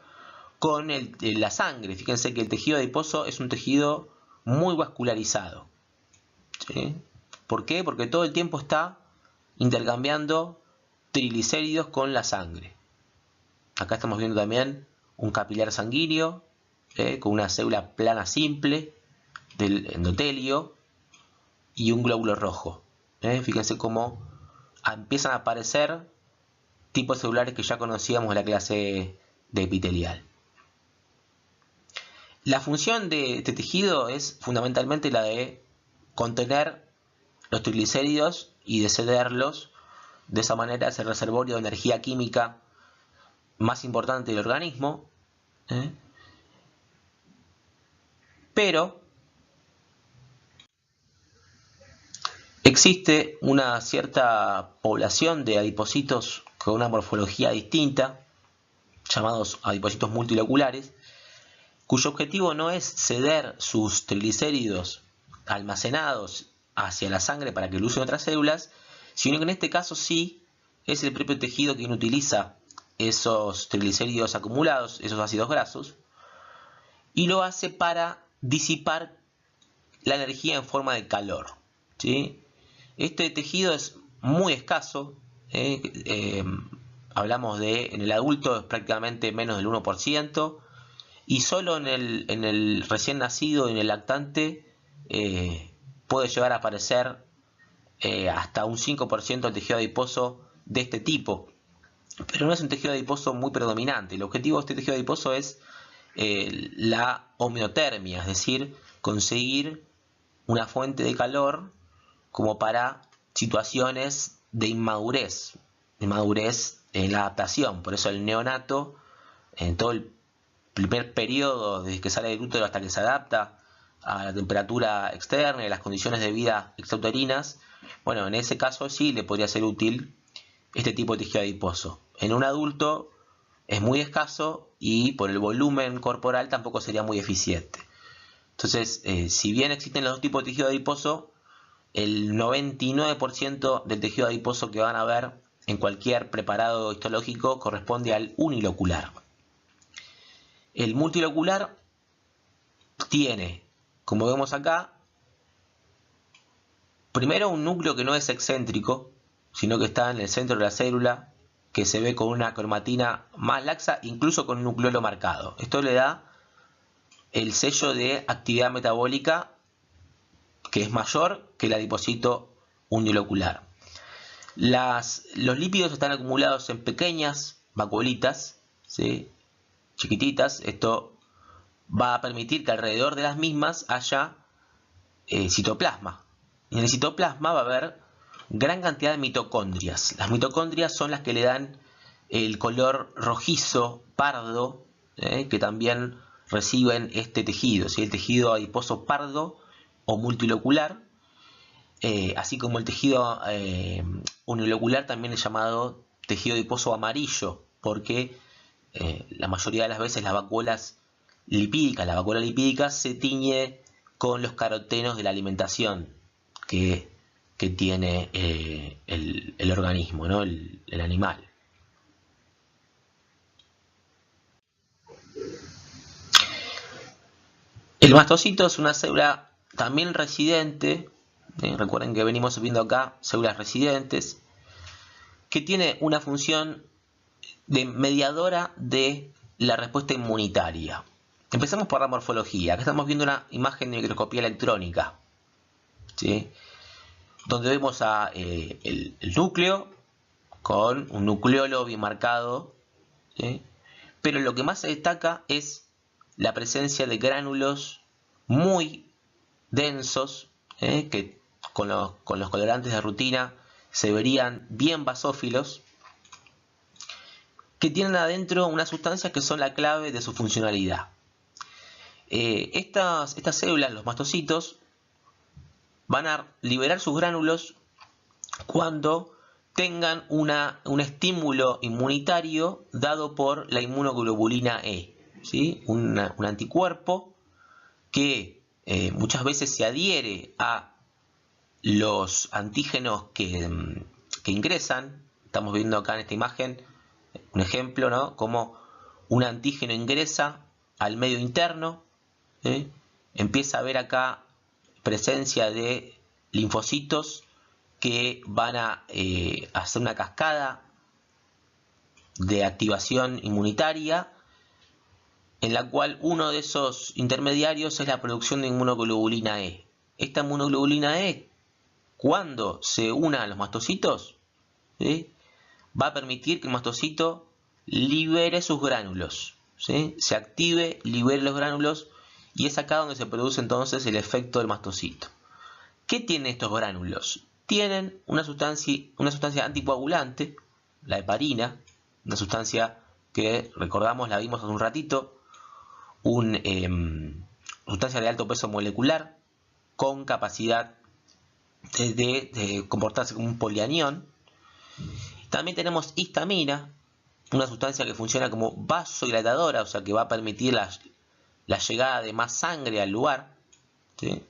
con la sangre. Fíjense que el tejido adiposo es un tejido muy vascularizado, ¿sí? ¿Por qué? Porque todo el tiempo está intercambiando triglicéridos con la sangre. Acá estamos viendo también un capilar sanguíneo con una célula plana simple del endotelio y un glóbulo rojo. Fíjense cómo empiezan a aparecer tipos celulares que ya conocíamos de la clase de epitelial. La función de este tejido es fundamentalmente la de contener los triglicéridos y de cederlos. De esa manera es el reservorio de energía química más importante del organismo. Pero existe una cierta población de adipocitos con una morfología distinta, llamados adipocitos multiloculares, cuyo objetivo no es ceder sus triglicéridos almacenados hacia la sangre para que lo usen otras células, sino que en este caso sí es el propio tejido quien utiliza esos triglicéridos acumulados, esos ácidos grasos, y lo hace para disipar la energía en forma de calor, ¿sí? Este tejido es muy escaso, hablamos en el adulto es prácticamente menos del 1%, y solo en el recién nacido y en el lactante puede llegar a aparecer hasta un 5% del tejido adiposo de este tipo. Pero no es un tejido adiposo muy predominante. El objetivo de este tejido adiposo es la homeotermia, es decir, conseguir una fuente de calor como para situaciones de inmadurez en la adaptación. Por eso el neonato, en todo el primer periodo desde que sale del útero hasta que se adapta a la temperatura externa y a las condiciones de vida extrauterinas, bueno, en ese caso sí le podría ser útil este tipo de tejido adiposo. En un adulto es muy escaso y por el volumen corporal tampoco sería muy eficiente. Entonces, si bien existen los dos tipos de tejido adiposo, el 99% del tejido adiposo que van a ver en cualquier preparado histológico corresponde al unilocular. El multilocular tiene, como vemos acá, primero un núcleo que no es excéntrico, sino que está en el centro de la célula, que se ve con una cromatina más laxa, incluso con un nucleolo marcado. Esto le da el sello de actividad metabólica que es mayor que el adipocito unilocular. Los lípidos están acumulados en pequeñas vacuolitas, ¿sí?, chiquititas. Esto va a permitir que alrededor de las mismas haya citoplasma. Y en el citoplasma va a haber gran cantidad de mitocondrias. Las mitocondrias son las que le dan el color rojizo, pardo, que también reciben este tejido, ¿sí?, el tejido adiposo pardo o multilocular, así como el tejido unilocular también es llamado tejido adiposo amarillo, porque la mayoría de las veces la vacuola lipídica se tiñe con los carotenos de la alimentación que tiene el organismo, ¿no?, el animal. El mastocito es una célula también residente. Recuerden que venimos viendo acá células residentes. que tiene una función de mediadora de la respuesta inmunitaria. Empezamos por la morfología. Acá estamos viendo una imagen de microscopía electrónica, ¿sí? Donde vemos el núcleo con un nucleolo bien marcado, ¿sí? Pero lo que más se destaca es la presencia de gránulos muy densos, que con los colorantes de rutina se verían bien basófilos, que tienen adentro unas sustancias que son la clave de su funcionalidad. Estas células, los mastocitos, van a liberar sus gránulos cuando tengan un estímulo inmunitario dado por la inmunoglobulina E, ¿sí? Un anticuerpo que muchas veces se adhiere a los antígenos que ingresan. Estamos viendo acá en esta imagen un ejemplo, ¿no? Como un antígeno ingresa al medio interno, ¿sí? Empieza a haber acá presencia de linfocitos que van a hacer una cascada de activación inmunitaria, en la cual uno de esos intermediarios es la producción de inmunoglobulina E. Esta inmunoglobulina E, cuando se una a los mastocitos, ¿sí?, va a permitir que el mastocito libere sus gránulos, ¿sí? Se active, libere los gránulos, y es acá donde se produce entonces el efecto del mastocito. ¿Qué tienen estos gránulos? Tienen una sustancia anticoagulante, la heparina, una sustancia que, recordamos, la vimos hace un ratito, una sustancia de alto peso molecular con capacidad de comportarse como un polianión. También tenemos histamina, una sustancia que funciona como vasodilatadora, o sea que va a permitir la llegada de más sangre al lugar, ¿sí?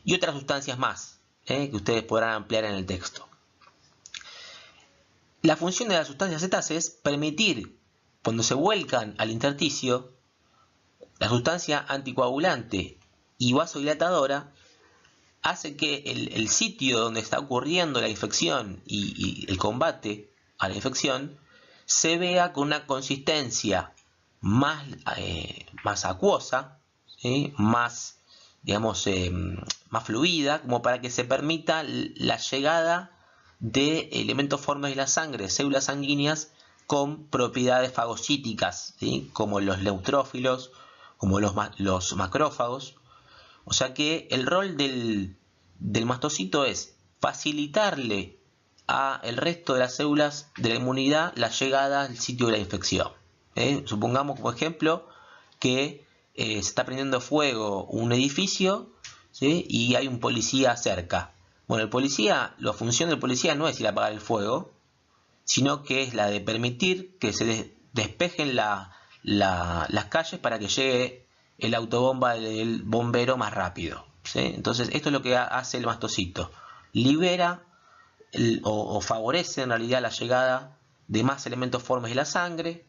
Y otras sustancias más, que ustedes podrán ampliar en el texto. La función de las sustancias cetas es permitir, cuando se vuelcan al intersticio, la sustancia anticoagulante y vasodilatadora hace que el sitio donde está ocurriendo la infección y el combate a la infección se vea con una consistencia más acuosa, ¿sí?, más, digamos, más fluida, como para que se permita la llegada de elementos formes de la sangre, células sanguíneas con propiedades fagocíticas, ¿sí?, como los neutrófilos, como los macrófagos. O sea que el rol del mastocito es facilitarle al resto de las células de la inmunidad la llegada al sitio de la infección. Supongamos, como ejemplo, que se está prendiendo fuego un edificio, ¿sí?, y hay un policía cerca. Bueno, la función del policía no es ir a apagar el fuego, sino que es la de permitir que se despejen las calles para que llegue el autobomba del bombero más rápido, ¿sí? Entonces, esto es lo que hace el mastocito. Libera o favorece en realidad la llegada de más elementos formes de la sangre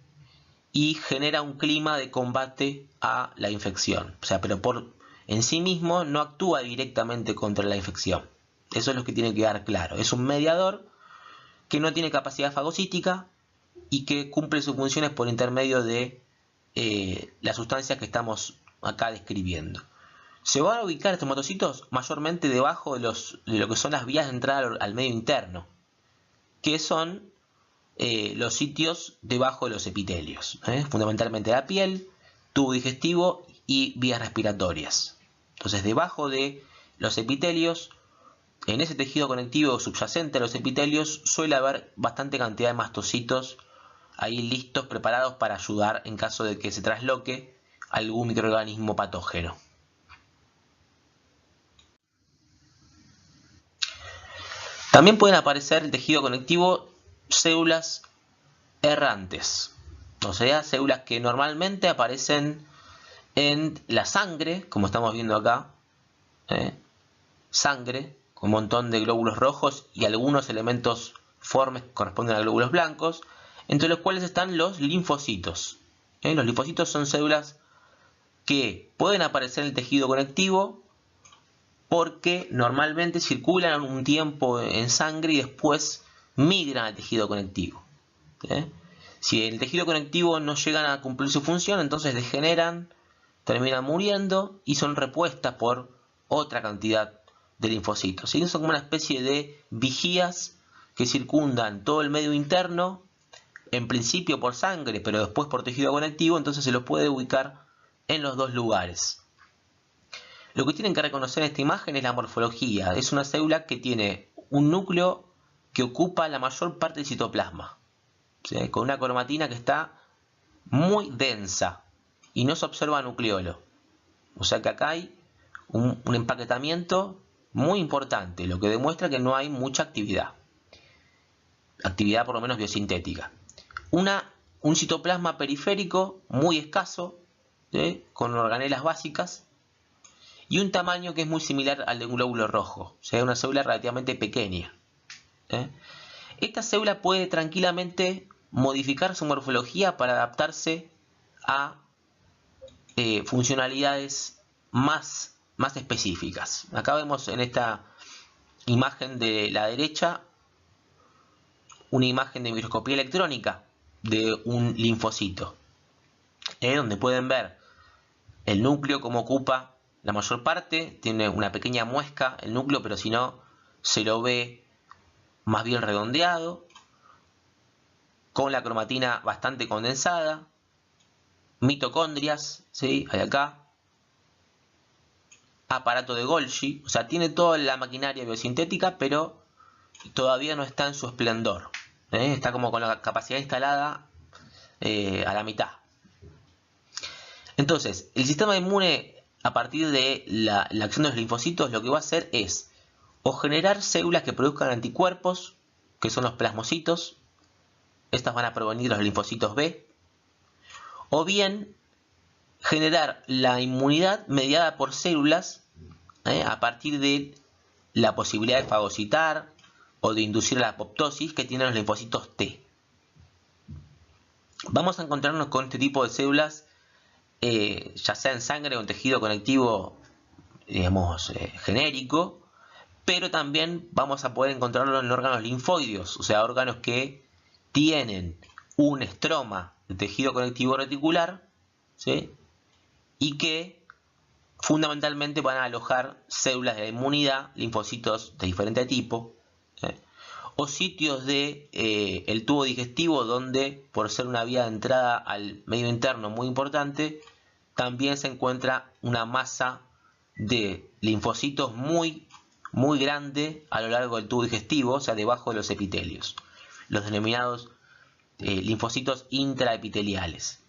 y genera un clima de combate a la infección. O sea, pero en sí mismo no actúa directamente contra la infección. Eso es lo que tiene que quedar claro. Es un mediador que no tiene capacidad fagocítica y que cumple sus funciones por intermedio de las sustancias que estamos acá describiendo. Se van a ubicar estos mastocitos mayormente debajo de lo que son las vías de entrada al medio interno, que son los sitios debajo de los epitelios, fundamentalmente la piel, tubo digestivo y vías respiratorias. Entonces, debajo de los epitelios, en ese tejido conectivo subyacente a los epitelios, suele haber bastante cantidad de mastocitos ahí listos, preparados para ayudar en caso de que se trasloque algún microorganismo patógeno. También pueden aparecer en el tejido conectivo células errantes, o sea, células que normalmente aparecen en la sangre, como estamos viendo acá, sangre con un montón de glóbulos rojos y algunos elementos formes que corresponden a glóbulos blancos, entre los cuales están los linfocitos. Los linfocitos son células que pueden aparecer en el tejido conectivo porque normalmente circulan un tiempo en sangre y después migran al tejido conectivo. Si el tejido conectivo no llegan a cumplir su función, entonces degeneran, terminan muriendo y son repuestas por otra cantidad de linfocitos. ¿Sí? Son como una especie de vigías que circundan todo el medio interno, en principio por sangre, pero después por tejido conectivo, entonces se los puede ubicar en los dos lugares. Lo que tienen que reconocer en esta imagen es la morfología. Es una célula que tiene un núcleo que ocupa la mayor parte del citoplasma, ¿sí? Con una cromatina que está muy densa y no se observa nucleolo. O sea que acá hay un empaquetamiento muy importante, lo que demuestra que no hay mucha actividad por lo menos biosintética. Un citoplasma periférico muy escaso, ¿sí? Con organelas básicas, y un tamaño que es muy similar al de un glóbulo rojo, o sea, una célula relativamente pequeña. Esta célula puede tranquilamente modificar su morfología para adaptarse a funcionalidades más específicas. Acá vemos en esta imagen de la derecha una imagen de microscopía electrónica de un linfocito, donde pueden ver el núcleo como ocupa la mayor parte, tiene una pequeña muesca el núcleo, pero si no se lo ve más bien redondeado, con la cromatina bastante condensada, mitocondrias, ¿sí? Hay acá, aparato de Golgi, o sea, tiene toda la maquinaria biosintética, pero todavía no está en su esplendor, está como con la capacidad instalada a la mitad. Entonces, el sistema inmune, a partir de la acción de los linfocitos, lo que va a hacer es o generar células que produzcan anticuerpos, que son los plasmocitos. Estas van a provenir de los linfocitos B. O bien generar la inmunidad mediada por células a partir de la posibilidad de fagocitar o de inducir la apoptosis que tienen los linfocitos T. Vamos a encontrarnos con este tipo de células ya sea en sangre o en tejido conectivo, digamos, genérico, pero también vamos a poder encontrarlo en órganos linfoideos, o sea, órganos que tienen un estroma de tejido conectivo reticular, ¿sí? Y que fundamentalmente van a alojar células de la inmunidad, linfocitos de diferente tipo, o sitios de el tubo digestivo donde, por ser una vía de entrada al medio interno muy importante, también se encuentra una masa de linfocitos muy grande a lo largo del tubo digestivo, o sea, debajo de los epitelios, los denominados linfocitos intraepiteliales.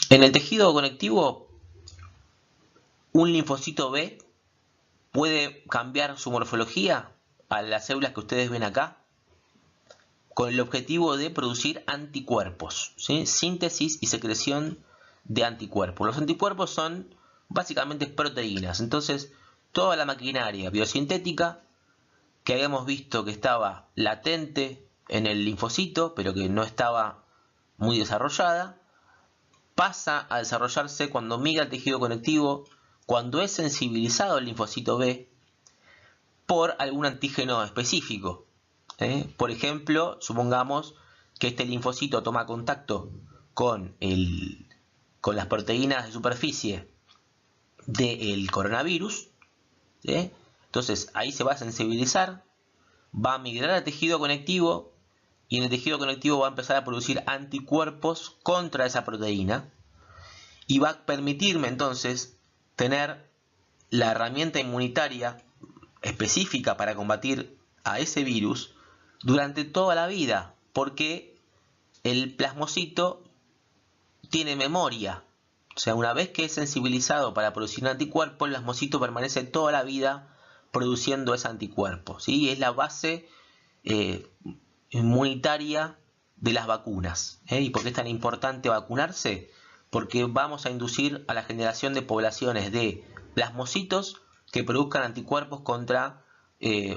En el tejido conectivo, un linfocito B puede cambiar su morfología a las células que ustedes ven acá con el objetivo de producir anticuerpos, ¿sí? Síntesis y secreción de anticuerpos. Los anticuerpos son básicamente proteínas. Entonces, toda la maquinaria biosintética que habíamos visto que estaba latente en el linfocito, pero que no estaba muy desarrollada, pasa a desarrollarse cuando migra al tejido conectivo, cuando es sensibilizado el linfocito B por algún antígeno específico. Por ejemplo, supongamos que este linfocito toma contacto con las proteínas de superficie del coronavirus, entonces ahí se va a sensibilizar, va a migrar al tejido conectivo y en el tejido conectivo va a empezar a producir anticuerpos contra esa proteína y va a permitirme entonces tener la herramienta inmunitaria específica para combatir a ese virus durante toda la vida, porque el plasmocito tiene memoria. O sea, una vez que es sensibilizado para producir un anticuerpo, el plasmocito permanece toda la vida produciendo ese anticuerpo, ¿sí? Es la base inmunitaria de las vacunas. ¿Y por qué es tan importante vacunarse? Porque vamos a inducir a la generación de poblaciones de plasmocitos que produzcan anticuerpos contra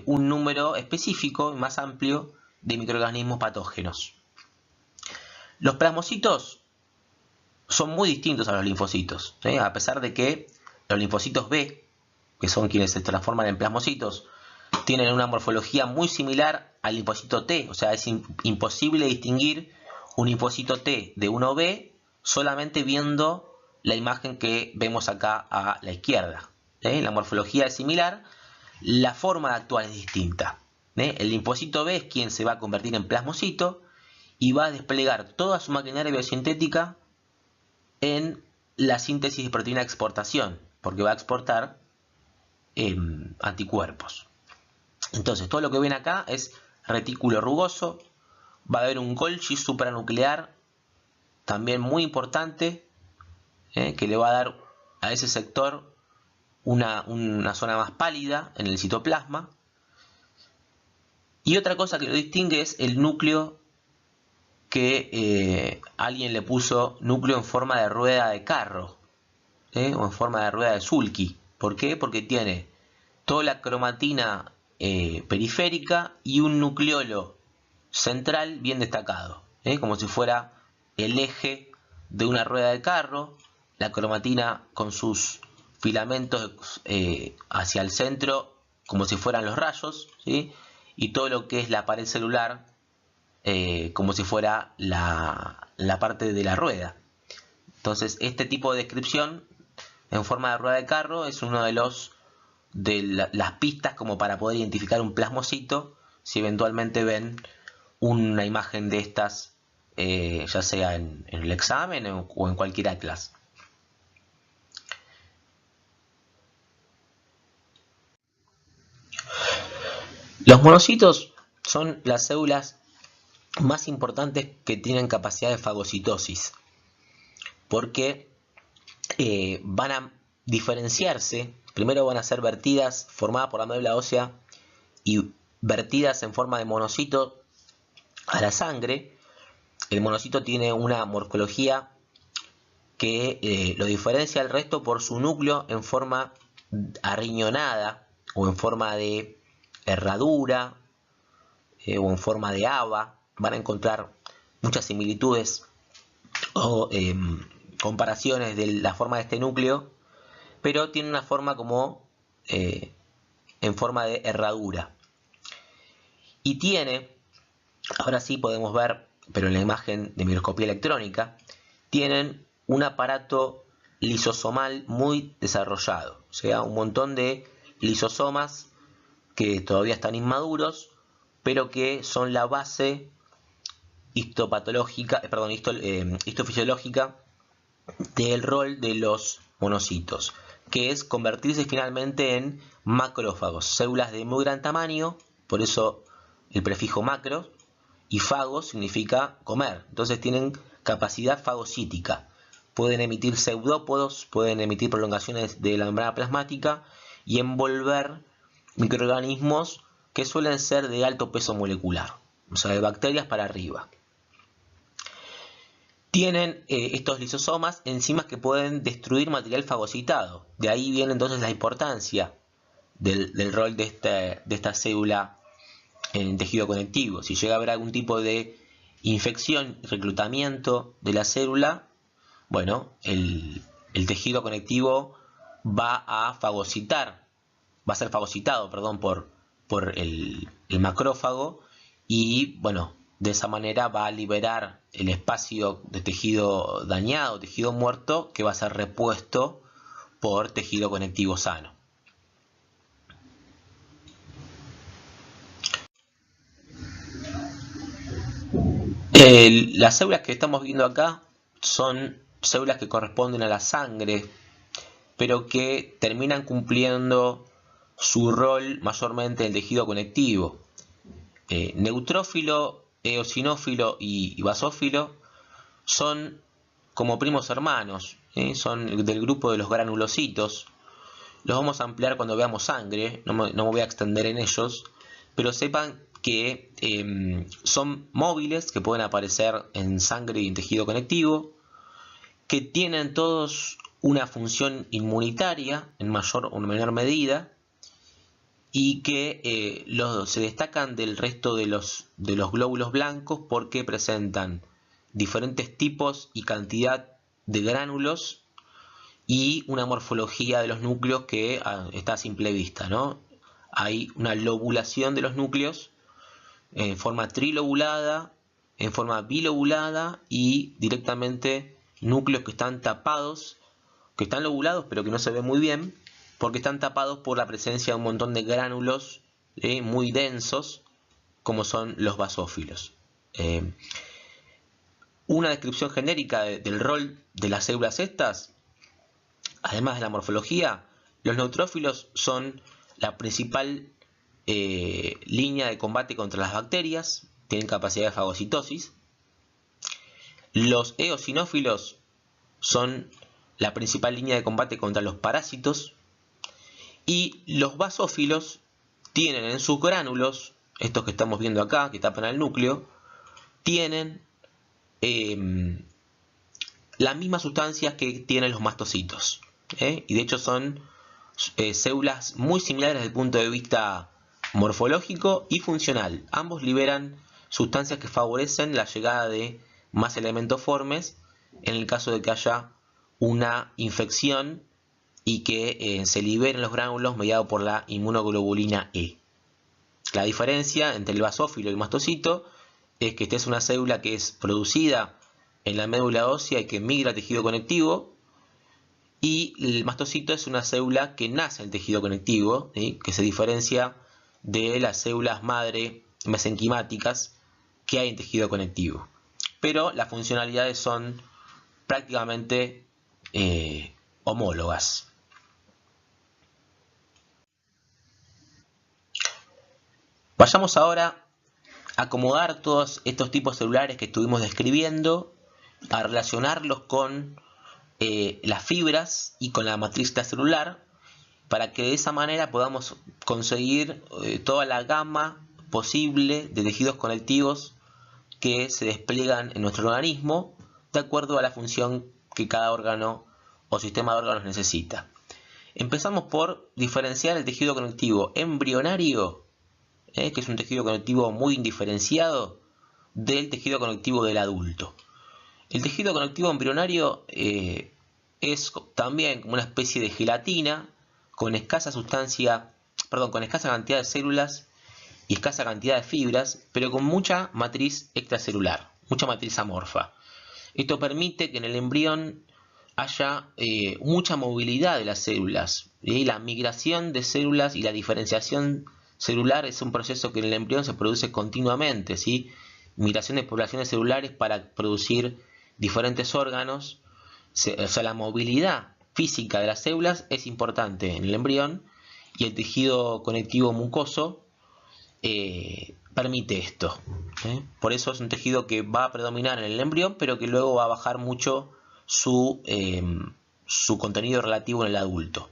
un número específico y más amplio de microorganismos patógenos. Los plasmocitos son muy distintos a los linfocitos, a pesar de que los linfocitos B, que son quienes se transforman en plasmocitos, tienen una morfología muy similar al linfocito T, o sea, es imposible distinguir un linfocito T de uno B solamente viendo la imagen que vemos acá a la izquierda. La morfología es similar, la forma de actuar es distinta. El linfocito B es quien se va a convertir en plasmocito y va a desplegar toda su maquinaria biosintética en la síntesis de proteína de exportación, porque va a exportar anticuerpos. Entonces, todo lo que ven acá es retículo rugoso, va a haber un Golgi supranuclear, también muy importante, que le va a dar a ese sector una zona más pálida en el citoplasma. Y otra cosa que lo distingue es el núcleo, que alguien le puso núcleo en forma de rueda de carro, o en forma de rueda de sulky. ¿Por qué? Porque tiene toda la cromatina periférica y un nucleolo central bien destacado, como si fuera el eje de una rueda de carro, la cromatina con sus filamentos hacia el centro como si fueran los rayos, ¿sí? Y todo lo que es la pared celular como si fuera la parte de la rueda. Entonces, este tipo de descripción en forma de rueda de carro es uno de las pistas como para poder identificar un plasmocito si eventualmente ven una imagen de estas, ya sea en el examen o en cualquier atlas. Los monocitos son las células más importantes que tienen capacidad de fagocitosis, porque van a diferenciarse. Primero van a ser vertidas, formadas por la médula ósea y vertidas en forma de monocito a la sangre. El monocito tiene una morfología que lo diferencia del resto por su núcleo en forma arriñonada o en forma de herradura o en forma de haba. Van a encontrar muchas similitudes o comparaciones de la forma de este núcleo, pero tiene una forma como en forma de herradura. Y tiene, ahora sí podemos ver, pero en la imagen de microscopía electrónica, tienen un aparato lisosomal muy desarrollado, o sea, un montón de lisosomas que todavía están inmaduros, pero que son la base histofisiológica del rol de los monocitos, que es convertirse finalmente en macrófagos, células de muy gran tamaño, por eso el prefijo macro, y fagos significa comer, entonces tienen capacidad fagocítica, pueden emitir pseudópodos, pueden emitir prolongaciones de la membrana plasmática y envolver microorganismos que suelen ser de alto peso molecular, o sea, de bacterias para arriba. Tienen estos lisosomas enzimas que pueden destruir material fagocitado. De ahí viene entonces la importancia del rol de esta célula en tejido conectivo. Si llega a haber algún tipo de infección, reclutamiento de la célula, bueno, el tejido conectivo va a ser fagocitado, por el macrófago y, bueno, de esa manera va a liberar el espacio de tejido dañado, tejido muerto, que va a ser repuesto por tejido conectivo sano. Las células que estamos viendo acá son células que corresponden a la sangre, pero que terminan cumpliendo su rol mayormente en el tejido conectivo. Neutrófilo, eosinófilo y basófilo son como primos hermanos, son del grupo de los granulocitos. Los vamos a ampliar cuando veamos sangre, no me voy a extender en ellos, pero sepan que son móviles, que pueden aparecer en sangre y en tejido conectivo, que tienen todos una función inmunitaria en mayor o menor medida, y que se destacan del resto de los glóbulos blancos porque presentan diferentes tipos y cantidad de gránulos y una morfología de los núcleos que está a simple vista, ¿no? Hay una lobulación de los núcleos en forma trilobulada, en forma bilobulada y directamente núcleos que están tapados, que están lobulados pero que no se ven muy bien, porque están tapados por la presencia de un montón de gránulos muy densos, como son los basófilos. Una descripción genérica del rol de las células estas, además de la morfología, los neutrófilos son la principal línea de combate contra las bacterias, tienen capacidad de fagocitosis. Los eosinófilos son la principal línea de combate contra los parásitos. Y los basófilos tienen en sus gránulos, estos que estamos viendo acá, que tapan el núcleo, tienen las mismas sustancias que tienen los mastocitos. Y de hecho son células muy similares desde el punto de vista morfológico y funcional. Ambos liberan sustancias que favorecen la llegada de más elementos formes en el caso de que haya una infección y que se liberen los gránulos mediados por la inmunoglobulina E. La diferencia entre el basófilo y el mastocito es que esta es una célula que es producida en la médula ósea y que migra al tejido conectivo, y el mastocito es una célula que nace en el tejido conectivo, ¿sí? Que se diferencia de las células madre mesenquimáticas que hay en tejido conectivo. Pero las funcionalidades son prácticamente homólogas. Vayamos ahora a acomodar todos estos tipos celulares que estuvimos describiendo, a relacionarlos con las fibras y con la matriz celular, para que de esa manera podamos conseguir toda la gama posible de tejidos conectivos que se despliegan en nuestro organismo de acuerdo a la función que cada órgano o sistema de órganos necesita. Empezamos por diferenciar el tejido conectivo embrionario, que es un tejido conectivo muy indiferenciado, del tejido conectivo del adulto. El tejido conectivo embrionario es también como una especie de gelatina con escasa cantidad de células y escasa cantidad de fibras, pero con mucha matriz extracelular, mucha matriz amorfa. Esto permite que en el embrión haya mucha movilidad de las células. La migración de células y la diferenciación celular es un proceso que en el embrión se produce continuamente, ¿sí? Migración de poblaciones celulares para producir diferentes órganos. O sea, la movilidad física de las células es importante en el embrión, y el tejido conectivo mucoso permite esto. Por eso es un tejido que va a predominar en el embrión, pero que luego va a bajar mucho su contenido relativo en el adulto.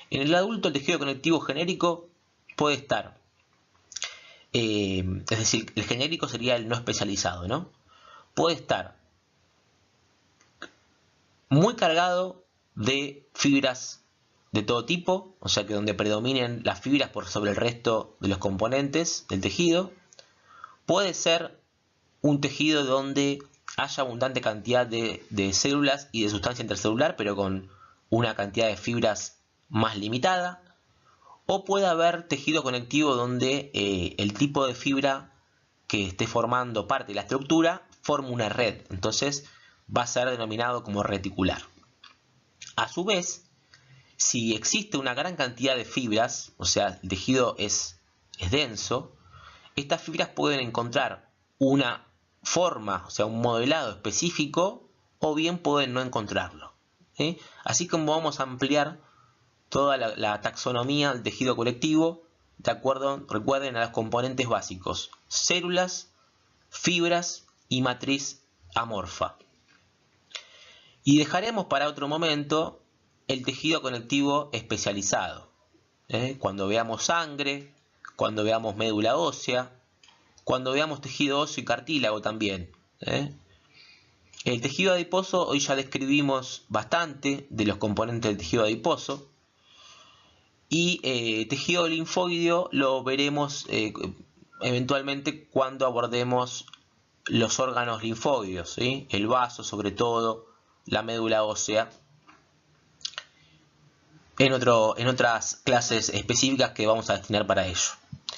En el adulto el tejido conectivo genérico puede estar, es decir, el genérico sería el no especializado, ¿no? Puede estar muy cargado de fibras de todo tipo, o sea que donde predominen las fibras por sobre el resto de los componentes del tejido. Puede ser un tejido donde haya abundante cantidad de células y de sustancia intercelular, pero con una cantidad de fibras más limitada. O puede haber tejido conectivo donde el tipo de fibra que esté formando parte de la estructura forma una red, entonces va a ser denominado como reticular. A su vez, si existe una gran cantidad de fibras, o sea, el tejido es denso, estas fibras pueden encontrar una forma, o sea, un modelado específico, o bien pueden no encontrarlo. Así como vamos a ampliar toda la taxonomía del tejido conectivo de acuerdo, recuerden, a los componentes básicos: células, fibras y matriz amorfa. Y dejaremos para otro momento el tejido conectivo especializado. Cuando veamos sangre, cuando veamos médula ósea, cuando veamos tejido óseo y cartílago también. El tejido adiposo, hoy ya describimos bastante de los componentes del tejido adiposo. Y tejido linfoideo lo veremos eventualmente cuando abordemos los órganos linfóideos, ¿sí? El vaso sobre todo, la médula ósea. en otras clases específicas que vamos a destinar para ello.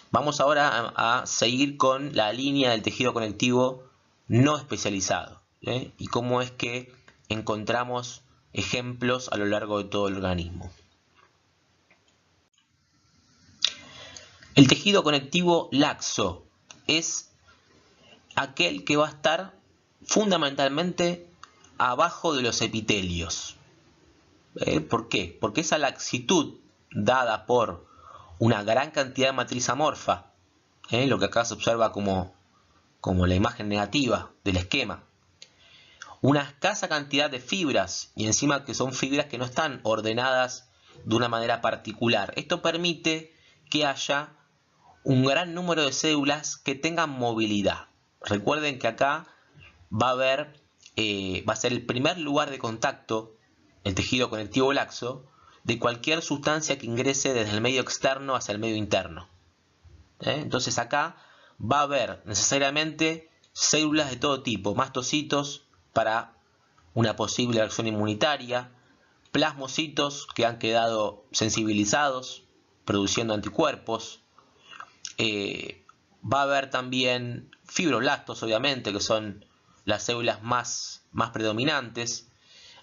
Vamos ahora a seguir con la línea del tejido conectivo no especializado, y cómo es que encontramos ejemplos a lo largo de todo el organismo. El tejido conectivo laxo es aquel que va a estar fundamentalmente abajo de los epitelios. ¿Por qué? Porque esa laxitud dada por una gran cantidad de matriz amorfa, lo que acá se observa como la imagen negativa del esquema, una escasa cantidad de fibras, y encima que son fibras que no están ordenadas de una manera particular. Esto permite que haya un gran número de células que tengan movilidad. Recuerden que acá va a ser el primer lugar de contacto, el tejido conectivo laxo, de cualquier sustancia que ingrese desde el medio externo hacia el medio interno. Entonces acá va a haber necesariamente células de todo tipo, mastocitos para una posible reacción inmunitaria, plasmocitos que han quedado sensibilizados, produciendo anticuerpos. Va a haber también fibroblastos, obviamente, que son las células más predominantes,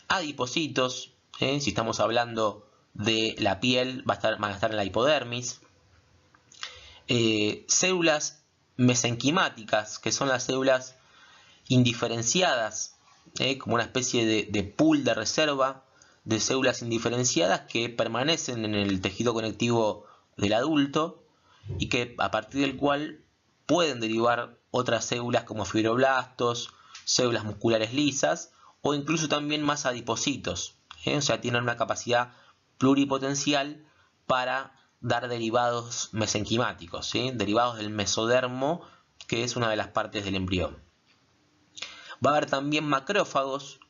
adipocitos, si estamos hablando de la piel, van a estar en la hipodermis, células mesenquimáticas, que son las células indiferenciadas, como una especie de pool de reserva de células indiferenciadas que permanecen en el tejido conectivo del adulto y que a partir del cual pueden derivar otras células como fibroblastos, células musculares lisas o incluso también más adipocitos. O sea, tienen una capacidad pluripotencial para dar derivados mesenquimáticos, derivados del mesodermo, que es una de las partes del embrión. Va a haber también macrófagos,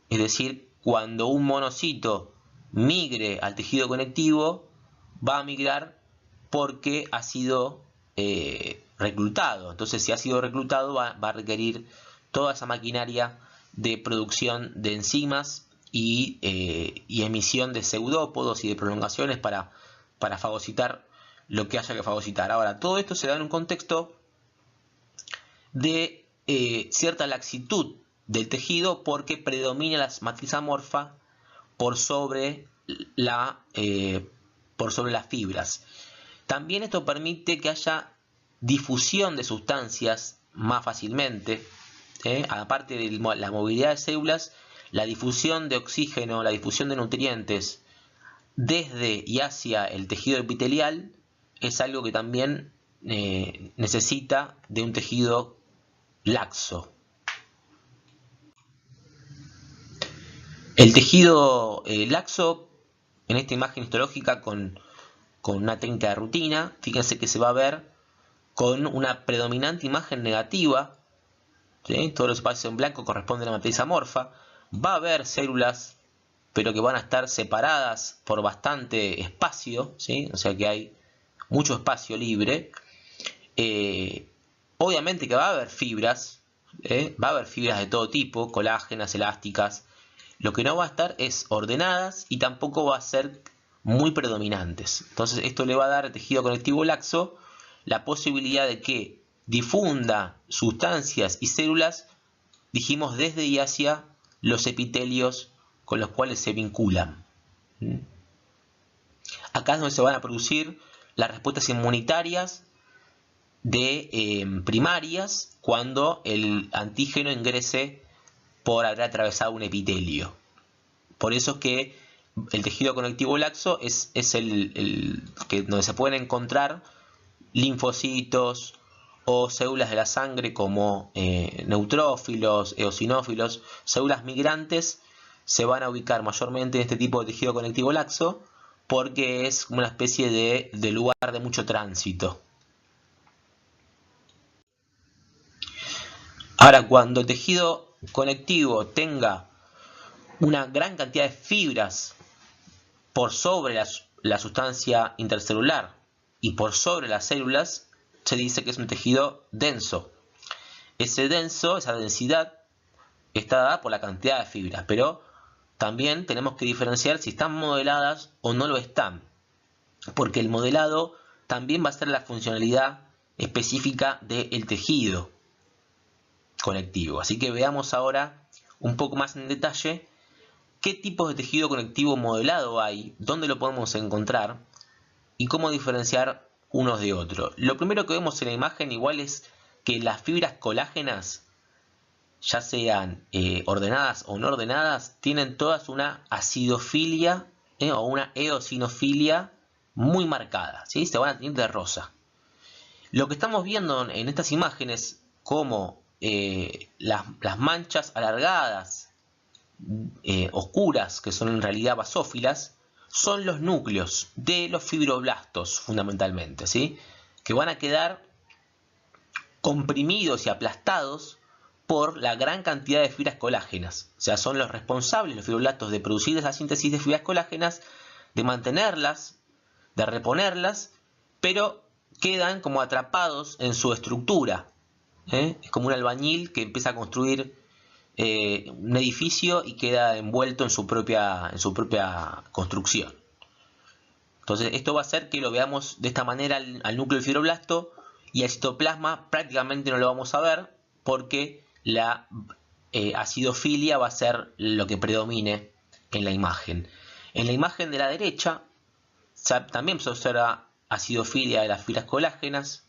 es decir, cuando un monocito migre al tejido conectivo, va a migrar porque ha sido reclutado. Entonces, si ha sido reclutado, va a requerir toda esa maquinaria de producción de enzimas y emisión de pseudópodos y de prolongaciones para fagocitar lo que haya que fagocitar. Ahora, todo esto se da en un contexto de cierta laxitud del tejido porque predomina la matriz amorfa por sobre las fibras. También esto permite que haya difusión de sustancias más fácilmente, aparte de la movilidad de células, la difusión de oxígeno, la difusión de nutrientes desde y hacia el tejido epitelial es algo que también necesita de un tejido laxo. El tejido laxo, en esta imagen histológica con una técnica de rutina, fíjense que se va a ver con una predominante imagen negativa, todos los espacios en blanco corresponden a la matriz amorfa. Va a haber células, pero que van a estar separadas por bastante espacio, o sea que hay mucho espacio libre. Obviamente que va a haber fibras, va a haber fibras de todo tipo, colágenas, elásticas. Lo que no va a estar es ordenadas y tampoco va a ser muy predominantes. Entonces esto le va a dar al tejido conectivo laxo la posibilidad de que difunda sustancias y células, dijimos, desde y hacia los epitelios con los cuales se vinculan. Acá es donde se van a producir las respuestas inmunitarias primarias cuando el antígeno ingrese por haber atravesado un epitelio. Por eso es que el tejido conectivo laxo es el donde se pueden encontrar linfocitos o células de la sangre como neutrófilos, eosinófilos, células migrantes se van a ubicar mayormente en este tipo de tejido conectivo laxo porque es una especie de lugar de mucho tránsito. Ahora, cuando el tejido conectivo tenga una gran cantidad de fibras por sobre la sustancia intercelular y por sobre las células, se dice que es un tejido denso. Esa densidad está dada por la cantidad de fibras, pero también tenemos que diferenciar si están modeladas o no lo están, porque el modelado también va a ser la funcionalidad específica del tejido conectivo. Así que veamos ahora un poco más en detalle qué tipos de tejido conectivo modelado hay, dónde lo podemos encontrar y cómo diferenciar unos de otros. Lo primero que vemos en la imagen igual es que las fibras colágenas, ya sean ordenadas o no ordenadas, tienen todas una acidofilia o una eosinofilia muy marcada, ¿sí? Se van a teñir de rosa. Lo que estamos viendo en estas imágenes, como las manchas alargadas, oscuras, que son en realidad basófilas, son los núcleos de los fibroblastos fundamentalmente, ¿sí? Que van a quedar comprimidos y aplastados por la gran cantidad de fibras colágenas. O sea, son los responsables, los fibroblastos, de producir esa síntesis de fibras colágenas, de mantenerlas, de reponerlas, pero quedan como atrapados en su estructura. Es como un albañil que empieza a construir un edificio y queda envuelto en su propia construcción. Entonces esto va a hacer que lo veamos de esta manera al núcleo del fibroblasto, y el citoplasma prácticamente no lo vamos a ver porque la acidofilia va a ser lo que predomine en la imagen. En la imagen de la derecha también se observa acidofilia de las fibras colágenas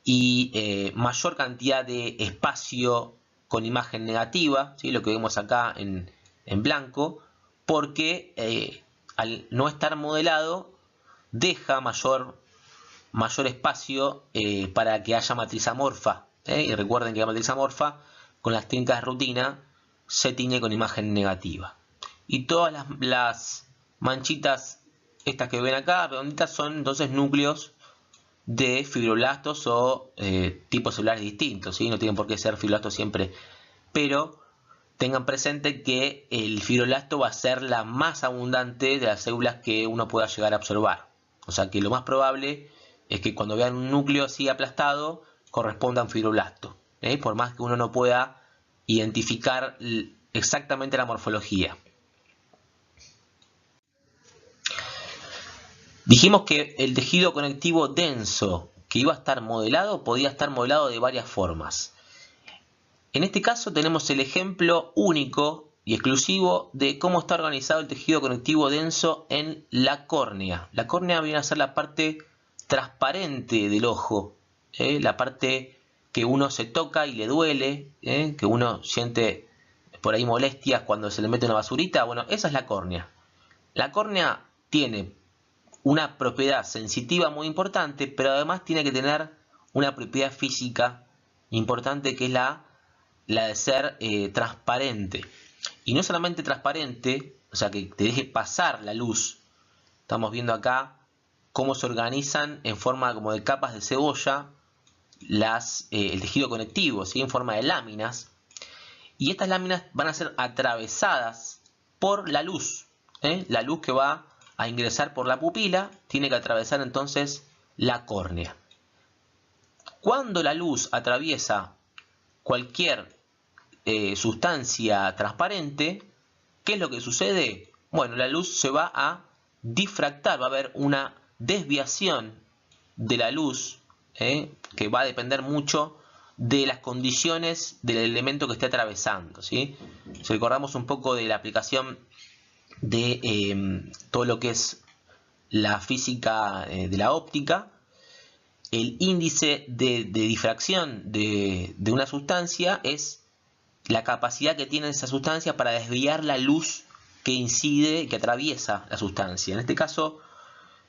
y mayor cantidad de espacio con imagen negativa, ¿sí? Lo que vemos acá en blanco, porque al no estar modelado deja mayor espacio para que haya matriz amorfa. Y recuerden que la matriz amorfa con las técnicas de rutina se tiñe con imagen negativa. Y todas las manchitas estas que ven acá, redonditas, son entonces núcleos de fibroblastos o tipos celulares distintos, ¿sí? No tienen por qué ser fibroblastos siempre, pero tengan presente que el fibroblasto va a ser la más abundante de las células que uno pueda llegar a observar. O sea que lo más probable es que cuando vean un núcleo así aplastado corresponda a un fibroblasto, por más que uno no pueda identificar exactamente la morfología. Dijimos que el tejido conectivo denso que iba a estar modelado podía estar modelado de varias formas. En este caso tenemos el ejemplo único y exclusivo de cómo está organizado el tejido conectivo denso en la córnea. La córnea viene a ser la parte transparente del ojo, la parte que uno se toca y le duele, que uno siente por ahí molestias cuando se le mete una basurita. Bueno, esa es la córnea. La córnea tiene una propiedad sensitiva muy importante, pero además tiene que tener una propiedad física importante, que es la de ser transparente. Y no solamente transparente, o sea, que te deje pasar la luz. Estamos viendo acá cómo se organizan en forma como de capas de cebolla el tejido conectivo, ¿sí? En forma de láminas. Y estas láminas van a ser atravesadas por la luz. La luz que va a ingresar por la pupila tiene que atravesar entonces la córnea. Cuando la luz atraviesa cualquier sustancia transparente, ¿qué es lo que sucede? Bueno, la luz se va a difractar, va a haber una desviación de la luz, que va a depender mucho de las condiciones del elemento que esté atravesando, ¿sí? Si recordamos un poco de la aplicación de todo lo que es la física de la óptica, el índice de difracción de una sustancia es la capacidad que tiene esa sustancia para desviar la luz que incide, que atraviesa la sustancia. En este caso,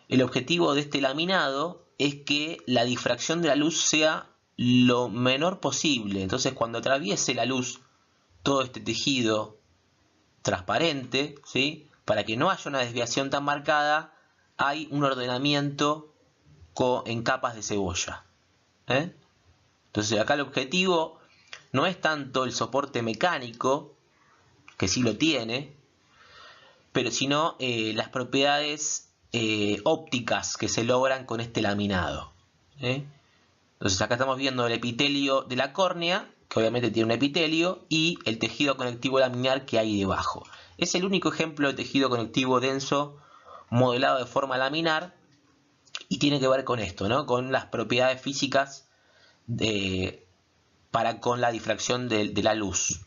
el objetivo de este laminado es que la difracción de la luz sea lo menor posible. Entonces, cuando atraviese la luz todo este tejido transparente, ¿sí? Para que no haya una desviación tan marcada, hay un ordenamiento en capas de cebolla. Entonces, acá el objetivo no es tanto el soporte mecánico, que sí lo tiene, pero sino las propiedades ópticas que se logran con este laminado. Entonces acá estamos viendo el epitelio de la córnea, que obviamente tiene un epitelio, y el tejido conectivo laminar que hay debajo. Es el único ejemplo de tejido conectivo denso modelado de forma laminar y tiene que ver con esto, ¿no? Con las propiedades físicas para con la difracción de la luz.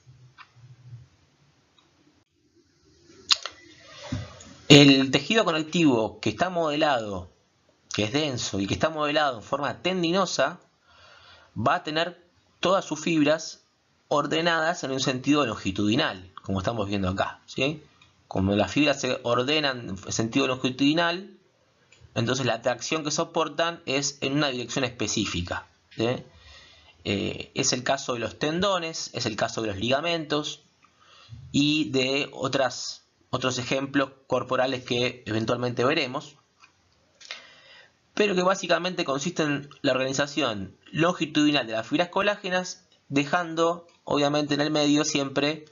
El tejido conectivo que está modelado, que es denso y que está modelado en forma tendinosa, va a tener todas sus fibras ordenadas en un sentido longitudinal, como estamos viendo acá, ¿sí? Como las fibras se ordenan en sentido longitudinal, entonces la tracción que soportan es en una dirección específica, ¿sí? Es el caso de los tendones, es el caso de los ligamentos y de otros ejemplos corporales que eventualmente veremos, pero que básicamente consiste en la organización longitudinal de las fibras colágenas, dejando obviamente en el medio siempre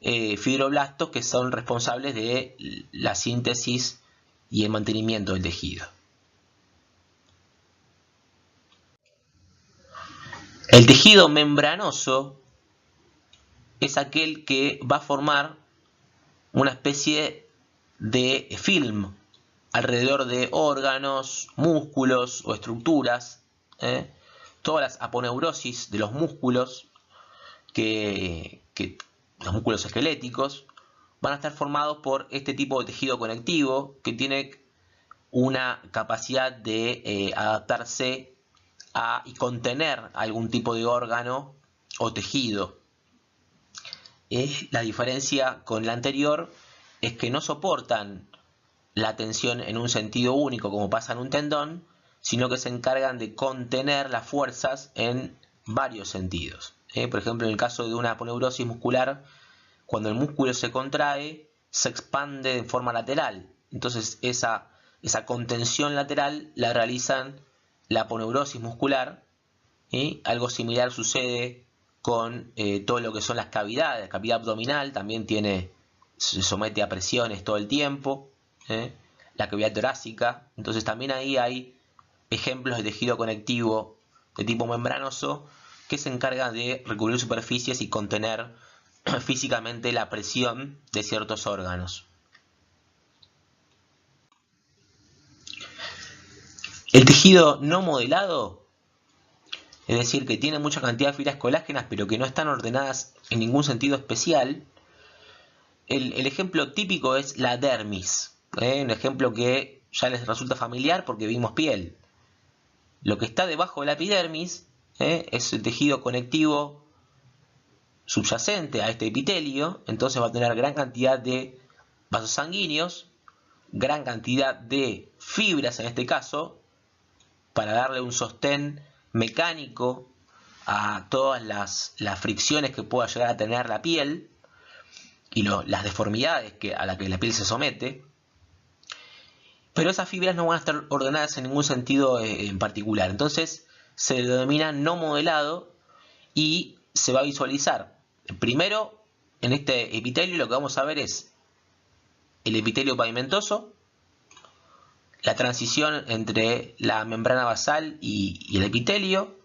fibroblastos que son responsables de la síntesis y el mantenimiento del tejido. El tejido membranoso es aquel que va a formar una especie de film alrededor de órganos, músculos o estructuras. Todas las aponeurosis de los músculos, los músculos esqueléticos, van a estar formados por este tipo de tejido conectivo que tiene una capacidad de adaptarse y contener algún tipo de órgano o tejido. La diferencia con la anterior es que no soportan la tensión en un sentido único como pasa en un tendón, sino que se encargan de contener las fuerzas en varios sentidos. Por ejemplo, en el caso de una aponeurosis muscular, cuando el músculo se contrae, se expande de forma lateral. Entonces esa contención lateral la realizan la aponeurosis muscular. Algo similar sucede con todo lo que son las cavidades. La cavidad abdominal también se somete a presiones todo el tiempo. La cavidad torácica. Entonces también ahí hay ejemplos de tejido conectivo de tipo membranoso que se encargan de recubrir superficies y contener físicamente la presión de ciertos órganos. El tejido no modelado, es decir, que tiene mucha cantidad de fibras colágenas pero que no están ordenadas en ningún sentido especial, el ejemplo típico es la dermis. Un ejemplo que ya les resulta familiar porque vimos piel. Lo que está debajo de la epidermis es el tejido conectivo subyacente a este epitelio, entonces va a tener gran cantidad de vasos sanguíneos, gran cantidad de fibras en este caso, para darle un sostén mecánico a todas las fricciones que pueda llegar a tener la piel y las deformidades a las que la piel se somete. Pero esas fibras no van a estar ordenadas en ningún sentido en particular. Entonces se le denomina no modelado y se va a visualizar. Primero, en este epitelio lo que vamos a ver es el epitelio pavimentoso, la transición entre la membrana basal y el epitelio,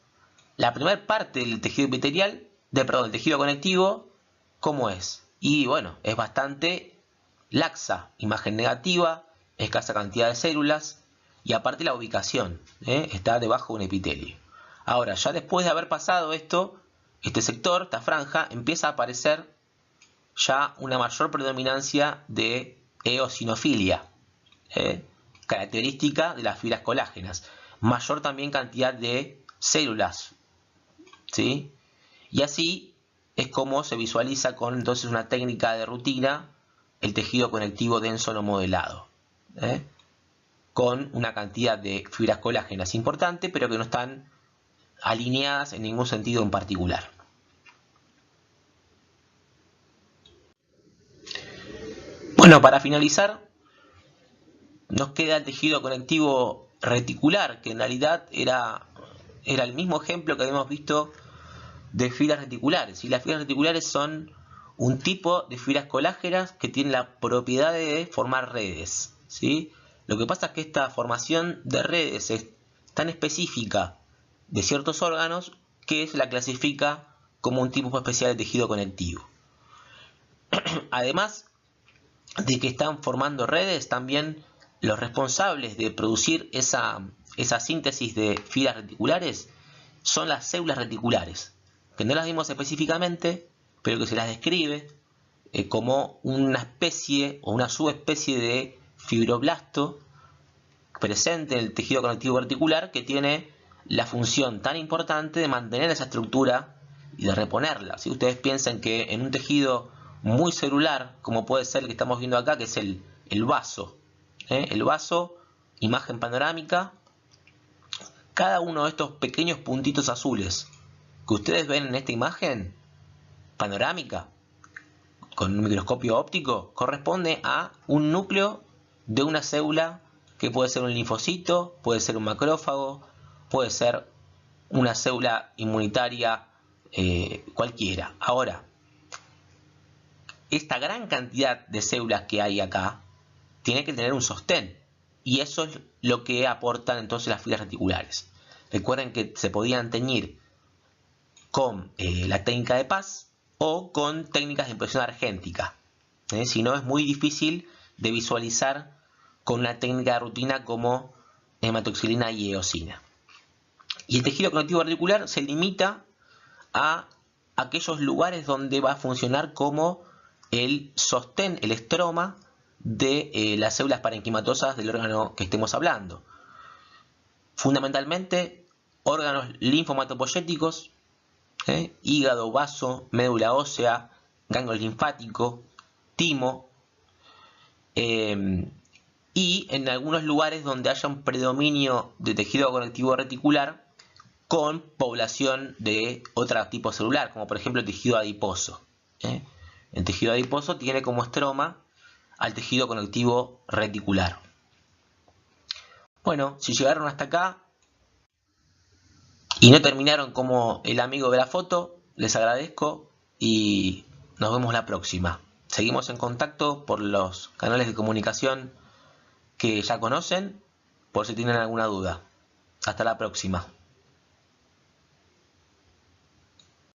la primera parte del tejido epitelial, del tejido conectivo, ¿cómo es? Y bueno, es bastante laxa, imagen negativa, escasa cantidad de células y aparte la ubicación, está debajo de un epitelio. Ahora, ya después de haber pasado esto, este sector, esta franja, empieza a aparecer ya una mayor predominancia de eosinofilia, característica de las fibras colágenas, mayor también cantidad de células, ¿sí? Y así es como se visualiza con entonces una técnica de rutina el tejido conectivo denso no modelado, con una cantidad de fibras colágenas importante, pero que no están alineadas en ningún sentido en particular. Bueno, para finalizar, nos queda el tejido conectivo reticular, que en realidad era el mismo ejemplo que habíamos visto de fibras reticulares. Y las fibras reticulares son un tipo de fibras colágenas que tienen la propiedad de formar redes, ¿sí? Lo que pasa es que esta formación de redes es tan específica de ciertos órganos que se la clasifica como un tipo especial de tejido conectivo. Además de que están formando redes, también los responsables de producir esa síntesis de fibras reticulares son las células reticulares, que no las vimos específicamente, pero que se las describe como una especie o una subespecie de fibroblasto presente en el tejido conectivo reticular, que tiene la función tan importante de mantener esa estructura y de reponerla. Si ustedes piensan que en un tejido muy celular, como puede ser el que estamos viendo acá, que es el vaso, el vaso, imagen panorámica, cada uno de estos pequeños puntitos azules que ustedes ven en esta imagen panorámica con un microscopio óptico corresponde a un núcleo de una célula que puede ser un linfocito, puede ser un macrófago, puede ser una célula inmunitaria cualquiera. Ahora, esta gran cantidad de células que hay acá tiene que tener un sostén, y eso es lo que aportan entonces las fibras reticulares. Recuerden que se podían teñir con la técnica de Paz o con técnicas de impresión argéntica. Si no, es muy difícil de visualizar con una técnica de rutina como hematoxilina y eosina. Y el tejido conectivo reticular se limita a aquellos lugares donde va a funcionar como el sostén, el estroma de las células parenquimatosas del órgano que estemos hablando. Fundamentalmente, órganos linfomatopoyéticos, hígado, vaso, médula ósea, ganglio linfático, timo, y en algunos lugares donde haya un predominio de tejido conectivo reticular con población de otro tipo celular, como por ejemplo el tejido adiposo. El tejido adiposo tiene como estroma al tejido conectivo reticular. Bueno, si llegaron hasta acá y no terminaron como el amigo de la foto, les agradezco y nos vemos la próxima. Seguimos en contacto por los canales de comunicación que ya conocen, por si tienen alguna duda. Hasta la próxima.